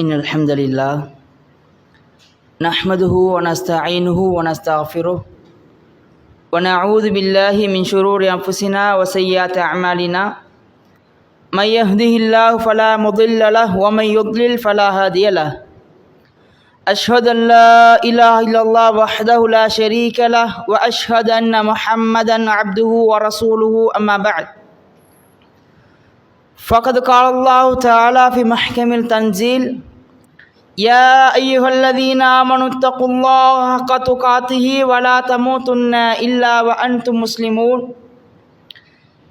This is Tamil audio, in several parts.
إن الحمد لله نحمده ونستعينه ونستغفره ونعوذ بالله من شرور أنفسنا وسيئات أعمالنا من يهده الله فلا مضل له ومن يضلل فلا هادي له أشهد أن لا إله إلا الله وحده لا شريك له وأشهد أن محمدا عبده ورسوله أما بعد فقد قال الله تعالى في محكم التنزيل يا أيها الذين آمنوا اتقوا الله حق تقاته ولا تموتن إلا وأنتم مسلمون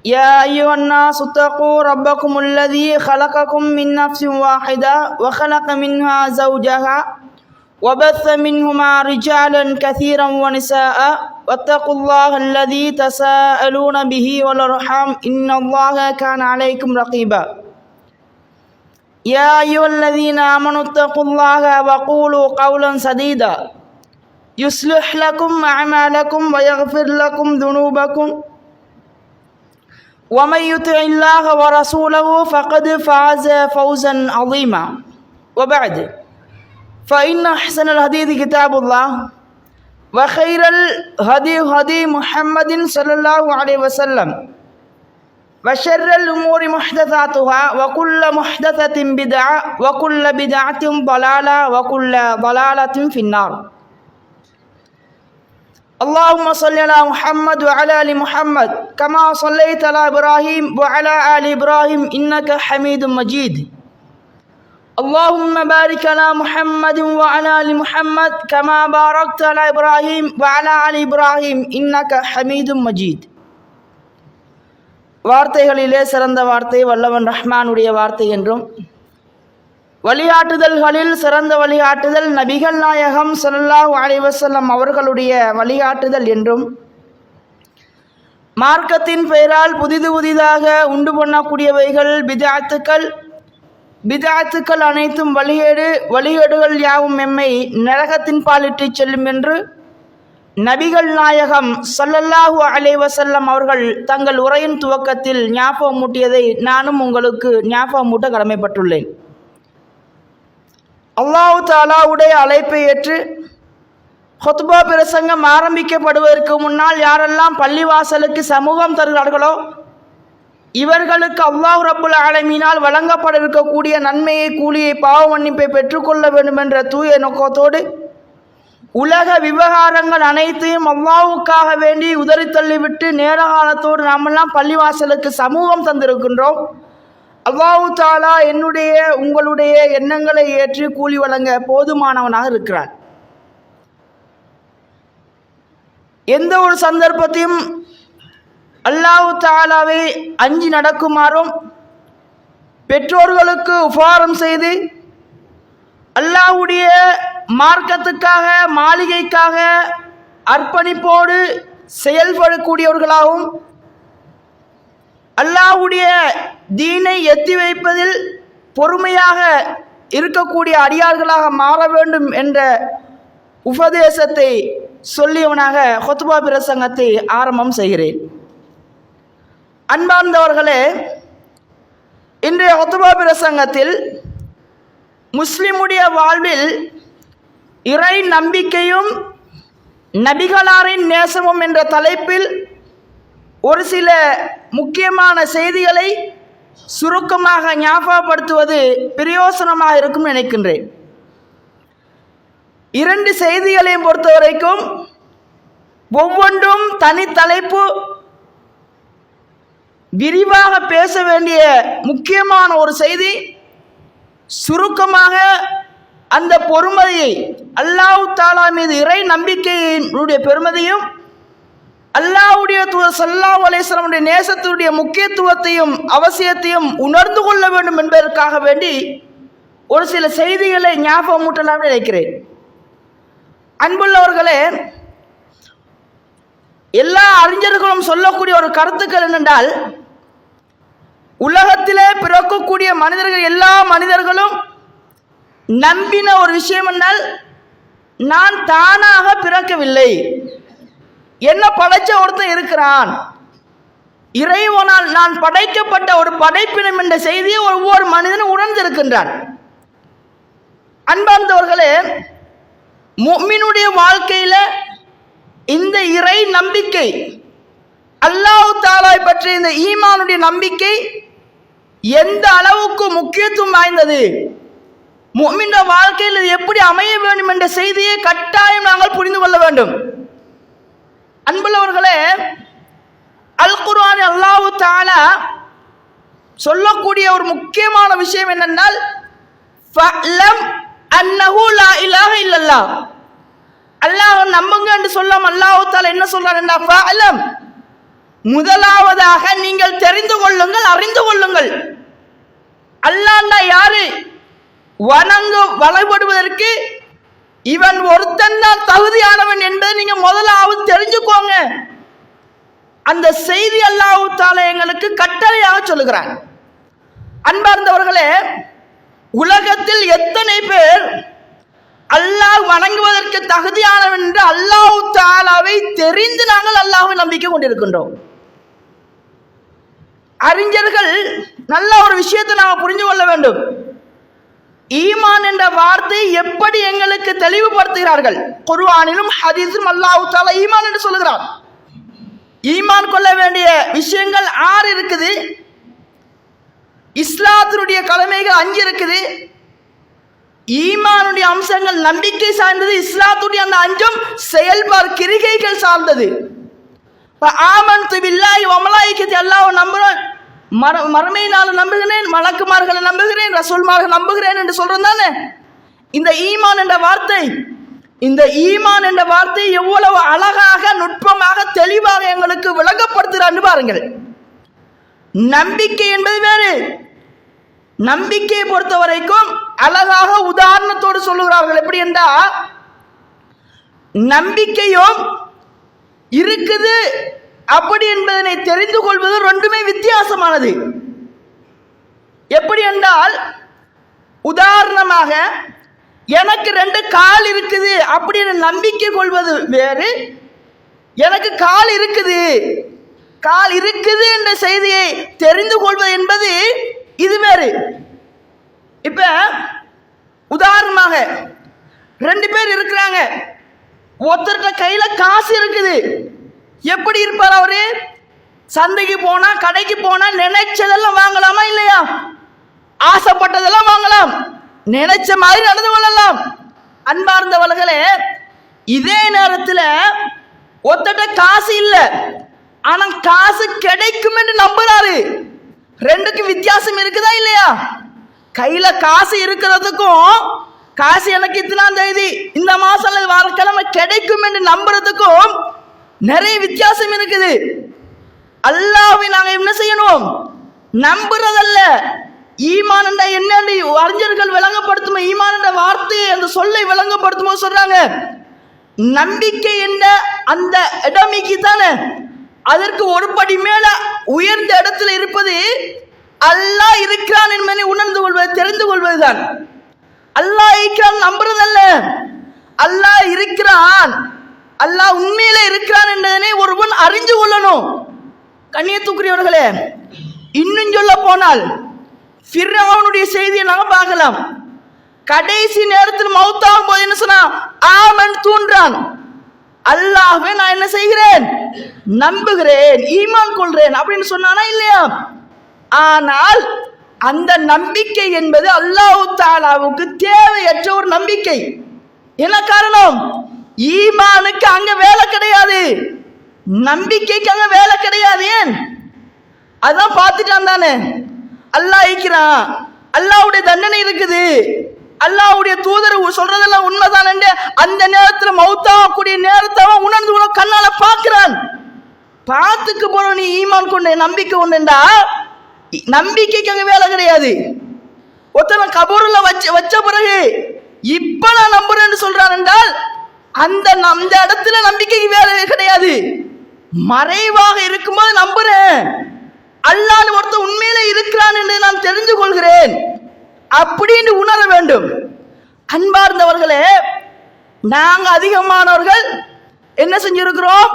يا أيها الناس اتقوا ربكم الذي خلقكم من نفس واحدة وخلق منها زوجها وبث منهما رجالا كثيرا ونساء واتقوا الله الذي تساءلون به والأرحام إن الله كان عليكم رقيبا يا أيها الذين آمنوا اتقوا الله وقولوا قولا سديدا يصلح لكم أعمالكم ويغفر لكم ذنوبكم ومن يطع الله ورسوله فقد فاز فوزا عظيما وبعد فإن أحسن الحديث كتاب الله وخير الهدي هدي محمد صلى الله عليه وسلم وشر الأمور محدثاتها وكل محدثة بدعة وكل بدعة ضلالة وكل ضلالة في النار اللهم صل على محمد وعلى آل محمد كما صليت على إبراهيم وعلى آل إبراهيم إنك حميد مجيد اللهم بارك على محمد وعلى آل محمد كما باركت على إبراهيم وعلى آل إبراهيم إنك حميد مجيد வார்த்தைகளிலே சிறந்த வார்த்தை வல்லவன் ரஹ்மானுடைய வார்த்தை என்றும் வழிகாட்டுதல்களில் சிறந்த வழிகாட்டுதல் நபிகள் நாயகம் ஸல்லல்லாஹு அலைஹி வஸல்லம் அவர்களுடைய வழிகாட்டுதல் என்றும் மார்க்கத்தின் பெயரால் புதிதாக உண்டு பண்ணக்கூடியவைகள் பிதஅத்துக்கள் அனைத்தும் வழிகேடுகள் யாவும் எம்மை நரகத்தின் பாலிட்டு செல்லும் என்று நபிகள் நாயகம் ஸல்லல்லாஹு அலைஹி வஸல்லம் அவர்கள் தங்கள் உரையின் துவக்கத்தில் ஞாபகம் மூட்டியதை நானும் உங்களுக்கு ஞாபகமூட்ட கடமைப்பட்டுள்ளேன். அல்லாஹ் தஆலாவுடைய அழைப்பை ஏற்று ஹுத்பா பிரசங்கம் ஆரம்பிக்கப்படுவதற்கு முன்னால் யாரெல்லாம் பள்ளிவாசலுக்கு சமூகம் தருகிறார்களோ இவர்களுக்கு அல்லாஹ் ரப்புல் ஆலமீனால் வழங்கப்பட இருக்கக்கூடிய நன்மையை, கூலியை, பாவ மன்னிப்பை பெற்றுக்கொள்ள வேண்டும் என்ற தூய நோக்கத்தோடு உலக விவகாரங்கள் அனைத்தையும் அல்லாஹ்வுக்காக வேண்டி உதறி தள்ளிவிட்டு நேர காலத்தோடு நாமெல்லாம் பள்ளிவாசலுக்கு சமூகம் தந்திருக்கின்றோம். அல்லாஹ் தஆலா என்னுடைய உங்களுடைய எண்ணங்களை ஏற்று கூலி வழங்க போதுமானவனாக இருக்கிறான். எந்த ஒரு சந்தர்ப்பத்தையும் அல்லாஹ் தஆலாவை அஞ்சி நடக்குமாறும் பெற்றோர்களுக்கு உபகாரம் செய்து அல்லாஹ்வுடைய மார்க்கத்துக்காக மாளிகைக்காக அர்ப்பணிப்போடு செயல்படக்கூடியவர்களாகவும் அல்லாஹ்வுடைய தீனை எத்தி வைப்பதில் பொறுமையாக இருக்கக்கூடிய அடியார்களாக மாற வேண்டும் என்ற உபதேசத்தை சொல்லியவனாக ஹுத்பா பிரசங்கத்தை ஆரம்பம் செய்கிறேன். அன்பார்ந்தவர்களே, இன்றைய ஹுத்பா பிரசங்கத்தில் முஸ்லிமுடைய வாழ்வில் இறை நம்பிக்கையும் நபிகளாரின் நேசமும் என்ற தலைப்பில் ஒரு சில முக்கியமான செய்திகளை சுருக்கமாக ஞாபகப்படுத்துவது பிரயோசனமாக இருக்கும் நினைக்கின்றேன். இரண்டு செய்திகளையும் பொறுத்தவரைக்கும் ஒவ்வொன்றும் தனி தலைப்பு, விரிவாக பேச வேண்டிய முக்கியமான ஒரு செய்தி. சுருக்கமாக அந்த பொறுமதியை, அல்லாஹ் தஆலா மீது இறை நம்பிக்கையினுடைய பெருமதியும் அல்லாஹ்வுடைய தூதர் ஸல்லல்லாஹு அலைஹி வஸல்லம் நேசத்துடைய முக்கியத்துவத்தையும் அவசியத்தையும் உணர்ந்து கொள்ள வேண்டும் என்பதற்காக வேண்டி ஒரு சில செய்திகளை ஞாபகமூட்டலாம் நினைக்கிறேன். அன்புள்ளவர்களே, எல்லா அறிஞர்களும் சொல்லக்கூடிய ஒரு கருத்துக்கள் என்னென்றால், உலகத்திலே பிறக்கக்கூடிய மனிதர்கள் எல்லா மனிதர்களும் நம்பின ஒரு விஷயம் என்றால், நான் தானாக பிறக்கவில்லை, என்ன படைச்ச ஒருத்தன் இருக்கிறான், இறைவனால் நான் படைக்கப்பட்ட ஒரு படைப்பினம் என்ற செய்தியை ஒவ்வொரு மனிதனும் உணர்ந்திருக்கின்றான். அன்பார்ந்தவர்களே, முஃமினுடைய வாழ்க்கையில இந்த இறை நம்பிக்கை, அல்லாஹ் தஆலா பற்றிய இந்த ஈமானுடைய நம்பிக்கை எந்த அளவுக்கு முக்கியத்துவம் வாய்ந்தது, முஃமின் வாழ்க்கையில் இது எப்படி அமைய வேண்டும் என்ற செய்தியை கட்டாயம் நாங்கள் புரிந்து கொள்ள வேண்டும். அன்புள்ளவர்களே, அல் குர்ஆன் அல்லாஹ் தஆலா சொல்லக்கூடிய ஒரு முக்கியமான விஷயம் என்னென்றால், ஃபஅலம் அன்னஹு லா இலாஹ இல்லல்லாஹ். அல்லாஹ் நம்புங்க என்று சொல்லாம அல்லாஹ் தஆலா என்ன சொல்றார் என்றால், ஃபஅலம், முதலாவதாக நீங்கள் தெரிந்து கொள்ளுங்கள், அறிந்து கொள்ளுங்கள். அல்லாஹ்னா யாரு? வழிபடுவதற்கு இவன் ஒருத்தன் தான் தகுதியானவன் என்பதை நீங்க முதலாவது தெரிஞ்சுக்கோங்க. அந்த செய்தி அல்லாஹ் தஆலா எங்களுக்கு கட்டளையாக சொல்லுகிறான். அன்பார்ந்தவர்களே, உலகத்தில் எத்தனை பேர் அல்லாஹ் வணங்குவதற்கு தகுதியானவன் என்று அல்லாஹ் தஆலாவை தெரிந்து நாங்கள் அல்லாஹ்வை நம்பிக்கை கொண்டிருக்கின்றோம். அறிஞர்கள் நல்ல ஒரு விஷயத்தை நாங்கள் புரிந்து கொள்ள வேண்டும். ஈமான் என்ற வார்த்தை எப்படி எங்களுக்கு தெளிவுபடுத்துகிறார்கள். குர்ஆனிலும் ஹதீஸிலும் அல்லாஹ் தஆலா ஈமான் என்று சொல்லுகிறார். ஈமான் கொள்ள வேண்டிய விஷயங்கள் 6 இருக்குது. இஸ்லாத்தினுடைய கடமைகள் 5 இருக்குது. ஈமானுடைய அம்சங்கள் நம்பிக்கை சார்ந்தது. இஸ்லாத்துடைய அந்த 5ம் செயல்பாடு கிரிகைகள் சார்ந்தது. ஆமன்து பில்லாஹி வ மலாயிகத்தி, அல்லாஹ்வை நம்புறேன், மறுமை நாள் நம்புகிறேன், மலக்குமார்களை நம்புகிறேன், ரசூல்மார்களை நம்புகிறேன் என்று சொல்றோம் தானே. இந்த ஈமான் என்ற வார்த்தை, இந்த ஈமான் என்ற வார்த்தை எவ்வளவு அழகாக, நுட்பமாக, தெளிவாக எங்களுக்கு விளங்கப்படுத்துகிறான்னு பாருங்கள். நம்பிக்கை என்பது வேறு. நம்பிக்கையை பொறுத்த வரைக்கும் அழகாக உதாரணத்தோடு சொல்லுகிறார்கள். எப்படி என்றால், நம்பிக்கையும் இருக்குது அப்படி என்பதனை தெரிந்து கொள்வது ரெண்டுமே வித்தியாசமானது. எப்படி என்றால், உதாரணமாக எனக்கு 2 கால் இருக்குது அப்படின்னு நம்பிக்கை கொள்வது வேறு, எனக்கு கால் இருக்குது என்ற செய்தியை தெரிந்து கொள்வது என்பது இது வேறு. இப்ப உதாரணமாக 2 பேர் இருக்கிறாங்க. ஒருத்தர்கிட்ட கையில காசு இருக்குது. எப்படி இருப்பார் அவரு? சந்தைக்கு போனா, கடைக்கு போனா நினைச்சதெல்லாம் வாங்கலாமா இல்லையா? ஆசைப்பட்டதெல்லாம் வாங்கலாம், நினைச்ச மாதிரி நடந்து கொள்ளலாம். அன்பார்ந்தவர்களே, இதே நேரத்தில் ஒருத்தட்ட காசு இல்லை, ஆனா காசு கிடைக்கும் என்று நம்புறாரு. 2க்கும் வித்தியாசம் இருக்குதா இல்லையா? கையில காசு இருக்கிறதுக்கும், காசு எனக்கு இத்தனாம் தேதி இந்த மாசம் அல்லது வாரக்கிழமை கிடைக்கும் என்று நம்புறதுக்கும் நிறைய வித்தியாசம் இருக்குது. அல்லாஹ்வை நாங்க என்ன செய்யணும்? நம்புறதல்ல. ஈமான் என்ற என்னன்னு அறிஞர்கள் விளங்கப்படுத்தும், ஈமான் என்ற வார்த்தையை, அந்த சொல்லை விளங்கப்படுத்தும் சொல்றாங்க, நம்பிக்கை என்ற அந்த இடமிக்கு தானே, அதற்கு ஒரு படி மேல உயர்ந்த இடத்துல இருப்பது அல்லாஹ் இருக்கிறான் என்பதை உணர்ந்து கொள்வது, தெரிந்து கொள்வதுதான். அல்லாஹ் இருக்கிறான் நம்புறதல்ல. அல்லாஹ் இருக்கிறான், அல்லாஹ் உண்மையில இருக்கிறான் என்பதனை ஒருவன் அறிந்து கொள்ளணும். கண்ணியத்துக்குரியவர்களே, இன்னும் சொல்ல போனால் ஃபிர்அவுனுடைய செய்தியை நாம பார்க்கலாம். கடைசி நேரத்தில் மௌத்தாகும் போது என்ன சொன்னா? ஆமன் தூன்றான், அல்லாஹ்வை நான் என்ன செய்கிறேன்? நம்புகிறேன், ஈமான் கொள்றேன் அப்படின்னு சொன்னானா இல்லையா? ஆனால் அந்த நம்பிக்கை என்பது அல்லாஹ் தஆலாவுக்கு தேவையற்ற ஒரு நம்பிக்கை. என்ன காரணம்? ஈமானுக்கு அங்க வேலை கிடையாது, நம்பிக்கைக்கு அங்க வேலை கிடையாது. ஏன்? அதான் பார்த்துட்டான் தானே, அல்லாஹ் இருக்கிறான், அல்லாஹ்வுடைய தண்டனை இருக்குது, அல்லாஹ்வுடைய தூதர் சொல்றதெல்லாம் உண்மைதான் என்று அந்த நேரத்தில் மௌத்தாகக்கூடிய நேரத்தை அவன் உணர்ந்து கண்ணால பார்க்கிறான். பார்த்துக்கு போற நீ ஈமான் கொண்டு நம்பிக்கை கொண்டா, நம்பிக்கைக்கு அங்க வேலை கிடையாது. ஒருத்தனை கபூர்ல வச்ச பிறகு இப்ப நான் நம்புறேன்னு சொல்றான் என்றால் அந்த இடத்துல நம்பிக்கைக்கு வேலை கிடையாது. மறைவாக இருக்கும்போது நம்புறேன், அல்லாஹ் ஒருத்தர் உண்மையில இருக்கிறான் என்று நான் தெரிந்து கொள்கிறேன் அப்படின்னு உணர வேண்டும். அன்பார்ந்தவர்களே, நாங்க அதிகமானவர்கள் என்ன செஞ்சிருக்கிறோம்?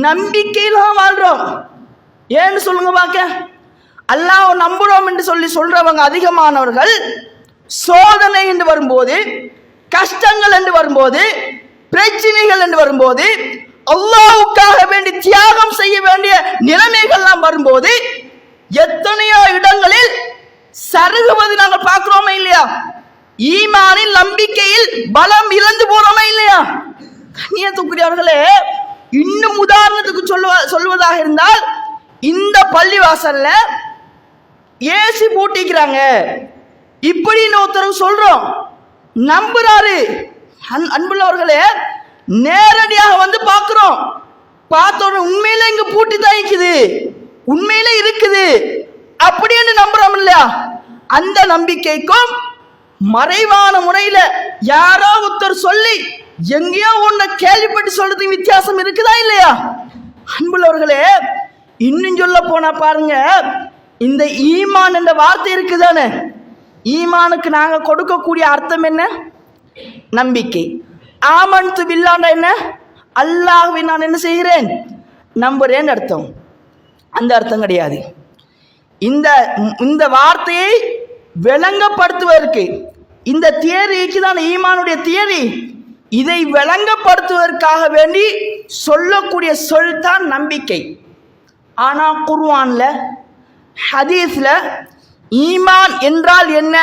நம்பிக்கையில வாழ்றோம். ஏன்னு சொல்லுங்க பாக்க. அல்லாஹ் நம்புறோம் என்று சொல்றவங்க அதிகமானவர்கள் சோதனை என்று வரும்போது, கஷ்டங்கள் என்று வரும்போது, பிரச்சனைகள் என்று வரும்போது, அல்லாஹ்வுக்காக வேண்டி தியாகம் செய்ய வேண்டிய நிலைமைகள்லாம் வரும்போது எத்தனையோ இடங்களில் சருகுவது நாங்கள் பார்க்கிறோமா இல்லையா? ஈமானில் நம்பிக்கையில் பலம் இழந்து போறோமா இல்லையா? கண்ணியத்துக்குரியவர்களே, இன்னும் உதாரணத்துக்கு சொல்வதாக இருந்தால், இந்த பள்ளிவாசல்ல ஏசி பூட்டிக்கிறாங்க இப்படின்னு ஒருத்தர் சொல்றோம், நம்புறாரு. அன்புள்ளவர்களே, நேரடியாக வந்து பார்க்கிறோம், பார்த்தோம் உண்மையில இங்க பூட்டி தான் இருக்குது, உண்மையில இருக்குது அப்படின்னு நம்புறோம் இல்லையா? அந்த நம்பிக்கைக்கும் மறைவான முறையில யாரோ ஒருத்தர் சொல்லி எங்கேயோ ஒன்ன கேள்விப்பட்டு சொல்றது வித்தியாசம் இருக்குதா இல்லையா? அன்புள்ளவர்களே, இன்னும் சொல்ல போனா பாருங்க, இந்த ஈமான் என்ற வார்த்தை இருக்குதானே, ஈமானுக்கு நாங்க கொடுக்கக்கூடிய அர்த்தம் என்ன? நம்பிக்கை. ஆமன்து பில்லாண்டா என்ன? அல்லாஹ்வை நான் என்ன செய்கிறேன்? நம்புறேன் அர்த்தம். அந்த அர்த்தம் கிடையாது. இந்த வார்த்தையை விளங்கப்படுத்துவதற்கு, இந்த தியரிக்கு தான் ஈமானுடைய தியரி, இதை விளங்கப்படுத்துவதற்காக வேண்டி சொல்லக்கூடிய சொல் தான் நம்பிக்கை. ஆனா குர்ஆன்ல, ஹதீஸ்ல ஈமான் என்றால் என்ன,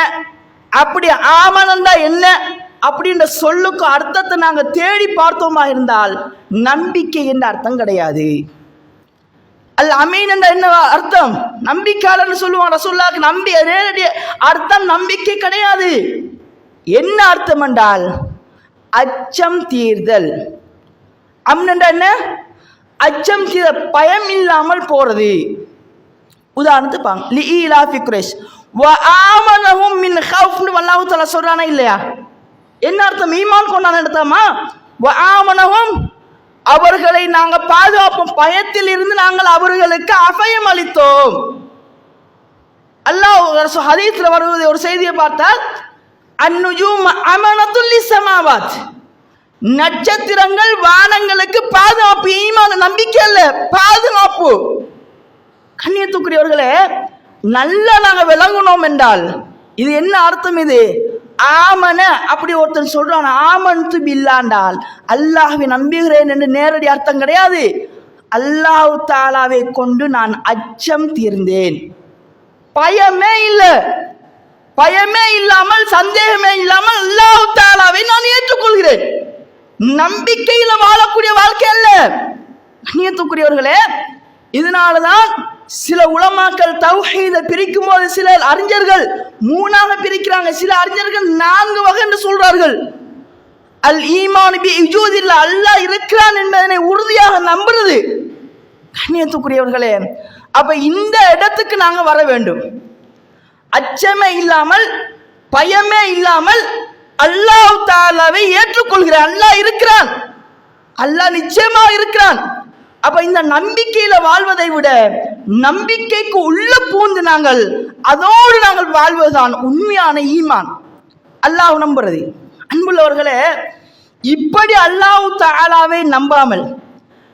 அப்படி ஆமனண்டா என்ன அப்படின்ற சொல்லுக்கு அர்த்தத்தை நாங்க தேடி பார்த்தோமா இருந்தால் நம்பிக்கை என்ற அர்த்தம் கிடையாது. அல் அமீன் என்ற என்ன அர்த்தம்? நம்பிக்கையாளர் சொல்லுவாங்க. ரசூலுல்லாஹ்க்கு நம்பி நேரடி அர்த்தம் நம்பிக்கை கிடையாது. என்ன அர்த்தம் என்றால் அச்சம் தீர்தல். அம்ன் என்ற என்ன? அச்சம் தீர, பயம் இல்லாமல் போறது. உதாரணத்துக்கு பாருங்க, லிஈலாஃபி குரைஷ் வ ஆமனஹும் மின் ஹவுஃப்னு அல்லாஹ் தஆலா சொல்றானா இல்லையா? என்ன அர்த்தம்? ஈமான் கொண்டான அர்த்தமா? வ ஆமனஹும், அவர்களை நாங்கள் பாதுகாப்போம், பயத்தில் இருந்து நாங்கள் அவர்களுக்கு அபயம் அளித்தோம். அல்லாஹ் ஹதீஸ்ல வருவது ஒரு செய்தியை பார்த்தால், அன்னுஜூம் அமனத்துல் லிஸ்ஸமாவாத், நட்சத்திரங்கள் வானங்களுக்கு பாதுகாப்பு. ஈமான் நம்பிக்கை அல்ல, பாதுகாப்பு. கண்ணியத்துக்குரியவர்களே, நல்லா நாங்க விளங்கணும் என்றால் இது என்ன அர்த்தம்? இது ஆமன அப்படி ஒருத்தன் சொல்றான், ஆமன்து பில்லாண்டால் அல்லாஹ்வை நம்புகிறேன் என்று நேரடி அர்த்தம் கிடையாது. அல்லாஹ் தஆலாவை கொண்டு நான் அச்சம் தீர்ந்தேன், பயமே இல்லை, பயமே இல்லாமல் சந்தேகமே இல்லாமல் அல்லாஹ் தஆலாவை நான் ஏற்றுக்கொள்கிறேன். நம்பிக்கையில வாழக்கூடிய வாழ்க்கை அல்ல. கண்ணியத்துக்குரியவர்களே, இதனாலதான் சில உலமாக்கள் தௌஹீதை பிரிக்கும் போது சில அறிஞர்கள் மூணாக பிரிக்கிறாங்க, சில அறிஞர்கள் 4 வகை என்று சொல்றார்கள். அல் ஈமான் பி இஜூதில்லா, அல்லாஹ் இருக்கிறான் என்பதனை உறுதியாக நம்புறது. கண்ணியத்துக்குரியவர்களே, அப்ப இந்த இடத்துக்கு நாங்க வர வேண்டும். அச்சமே இல்லாமல் பயமே இல்லாமல் அல்லாஹ் தஆலாவை ஏற்றுக்கொள்கிறேன், அல்லாஹ் இருக்கிறான், அல்லாஹ் நிச்சயமா இருக்கிறான். அப்ப இந்த நம்பிக்கையில வாழ்வதை விட நம்பிக்கைக்கு உள்ள பூந்து நாங்கள் அதோடு நாங்கள் வாழ்வதுதான் உண்மையான ஈமான், அல்லாஹ் நம்புறது. அன்புள்ளவர்களே, இப்படி அல்லாஹ் தஆலாவை நம்பாமல்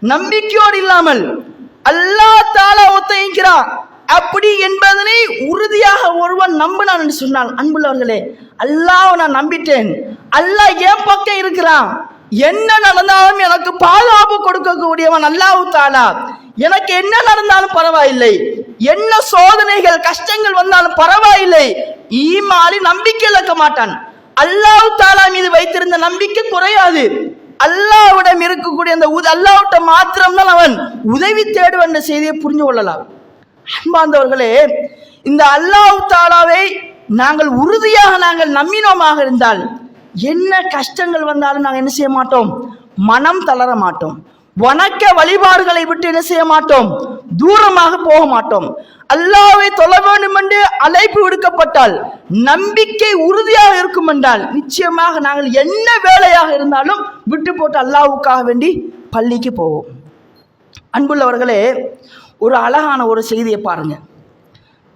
நம்பிக்கையோடு இல்லாமல் அல்லாஹ் தஆலா ஒத்தைக்கிறான் அப்படி என்பதனை உறுதியாக ஒருவன் நம்பினான் என்று சொன்னால், அன்புள்ளவர்களே, அல்லாஹ் நான் நம்பிட்டேன், அல்லாஹ் என் பக்கம் இருக்கிறான், என்ன நடந்தாலும் எனக்கு பாதுகாப்பு கொடுக்கக்கூடியவன் அல்லாஹ் தஆலா, எனக்கு என்ன நடந்தாலும் பரவாயில்லை, என்ன சோதனைகள் கஷ்டங்கள் வந்தாலும் பரவாயில்லை, ஈமானி நம்பிக்கை இழக்க மாட்டான். அல்லாஹ் தஆலா மீது வைத்திருந்த நம்பிக்கை குறையாது. அல்லாஹ்விடம் இருக்கக்கூடிய அந்த அல்லாஹ்விட்ட மாத்திரம்தான் அவன் உதவி தேடுவன் என்ற செய்தியை புரிஞ்சு கொள்ளலாம். அன்பார்ந்தவர்களே, இந்த அல்லாஹ் தஆலாவை நாங்கள் உறுதியாக நாங்கள் நம்பினோமாக இருந்தால் என்ன கஷ்டங்கள் வந்தாலும் நாங்கள் என்ன செய்ய மாட்டோம்? மனம் தளர மாட்டோம். வணக்க வழிபாடுகளை விட்டு என்ன செய்ய மாட்டோம்? தூரமாக போக மாட்டோம். அல்லாஹ்வை தொழ வேண்டும் என்று அழைப்பு விடுக்கப்பட்டால் நம்பிக்கை உறுதியாக இருக்கும் என்றால் நிச்சயமாக நாங்கள் என்ன வேலையாக இருந்தாலும் விட்டு போட்டு அல்லாஹ்வுக்காக வேண்டி பள்ளிக்கு போவோம். அன்புள்ளவர்களே, ஒரு அழகான ஒரு செய்தியை பாருங்க.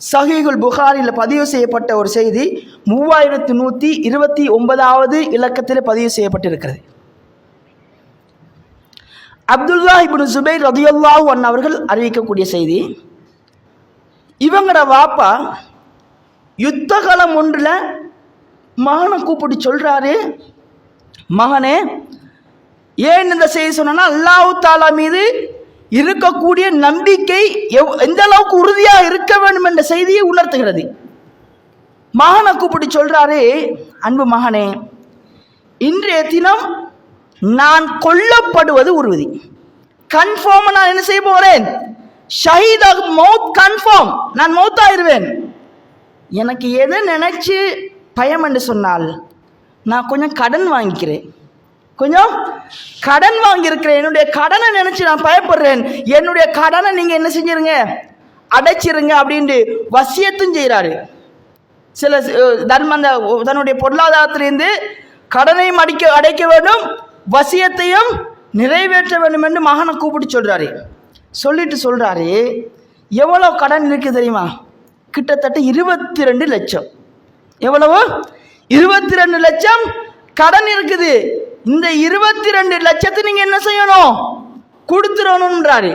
சஹீஹுல் புகாரியில் பதிவு செய்யப்பட்ட ஒரு செய்தி 3129வது இலக்கத்தில் பதிவு செய்யப்பட்டிருக்கிறது. அப்துல்லாஹ் இப்னு ஜுபைர் ரலியல்லாஹு அன்ஹு அவர்கள் அறிவிக்கக்கூடிய செய்தி. இவங்களோட வாப்பா யுத்தகலம் ஒன்றில் மகனை கூப்பிட்டு சொல்றாரு, மகனே ஏன் இந்த செய்தி சொன்னா, அல்லாஹ் தஆலா மீது இருக்கக்கூடிய நம்பிக்கை எந்த அளவுக்கு உறுதியாக இருக்க வேண்டும் என்ற செய்தியை உணர்த்துகிறது. மகனை கூப்பிட்டு சொல்றாரு, அன்பு மகனே, இன்றைய தினம் நான் கொல்லப்படுவது உறுதி. கன்ஃபார்ம் நான் என்ன செய்ய போறேன்? ஷஹீதாக மௌத் கன்ஃபார்ம், நான் மௌத்தாயிருவேன். எனக்கு எதை நினைச்சு பயம் என்று சொன்னால், நான் கொஞ்சம் கடன் வாங்கிக்கிறேன், கொஞ்சம் கடன் வாங்கியிருக்கிறேன். என்னுடைய கடனை நினைச்சு நான் பயப்படுறேன். என்னுடைய கடனை நீங்க என்ன செஞ்சிருங்க, அடைச்சிருங்க அப்படின்ட்டு வசியத்தும் செய்கிறாரு. சில தர்மந்த தன்னுடைய பொருளாதாரத்திலிருந்து கடனையும் அடைக்க வேண்டும், வசியத்தையும் நிறைவேற்ற வேண்டும் என்று மகனை கூப்பிட்டு சொல்றாரு. சொல்லிட்டு சொல்றாரு, எவ்வளவு கடன் இருக்கு தெரியுமா? கிட்டத்தட்ட 22 லட்சம். எவ்வளவு? 22 லட்சம் கடன் இருக்குது. இந்த 22 லட்சத்தை நீங்க என்ன செய்யணும்? கொடுத்துடணும்ன்றாரு.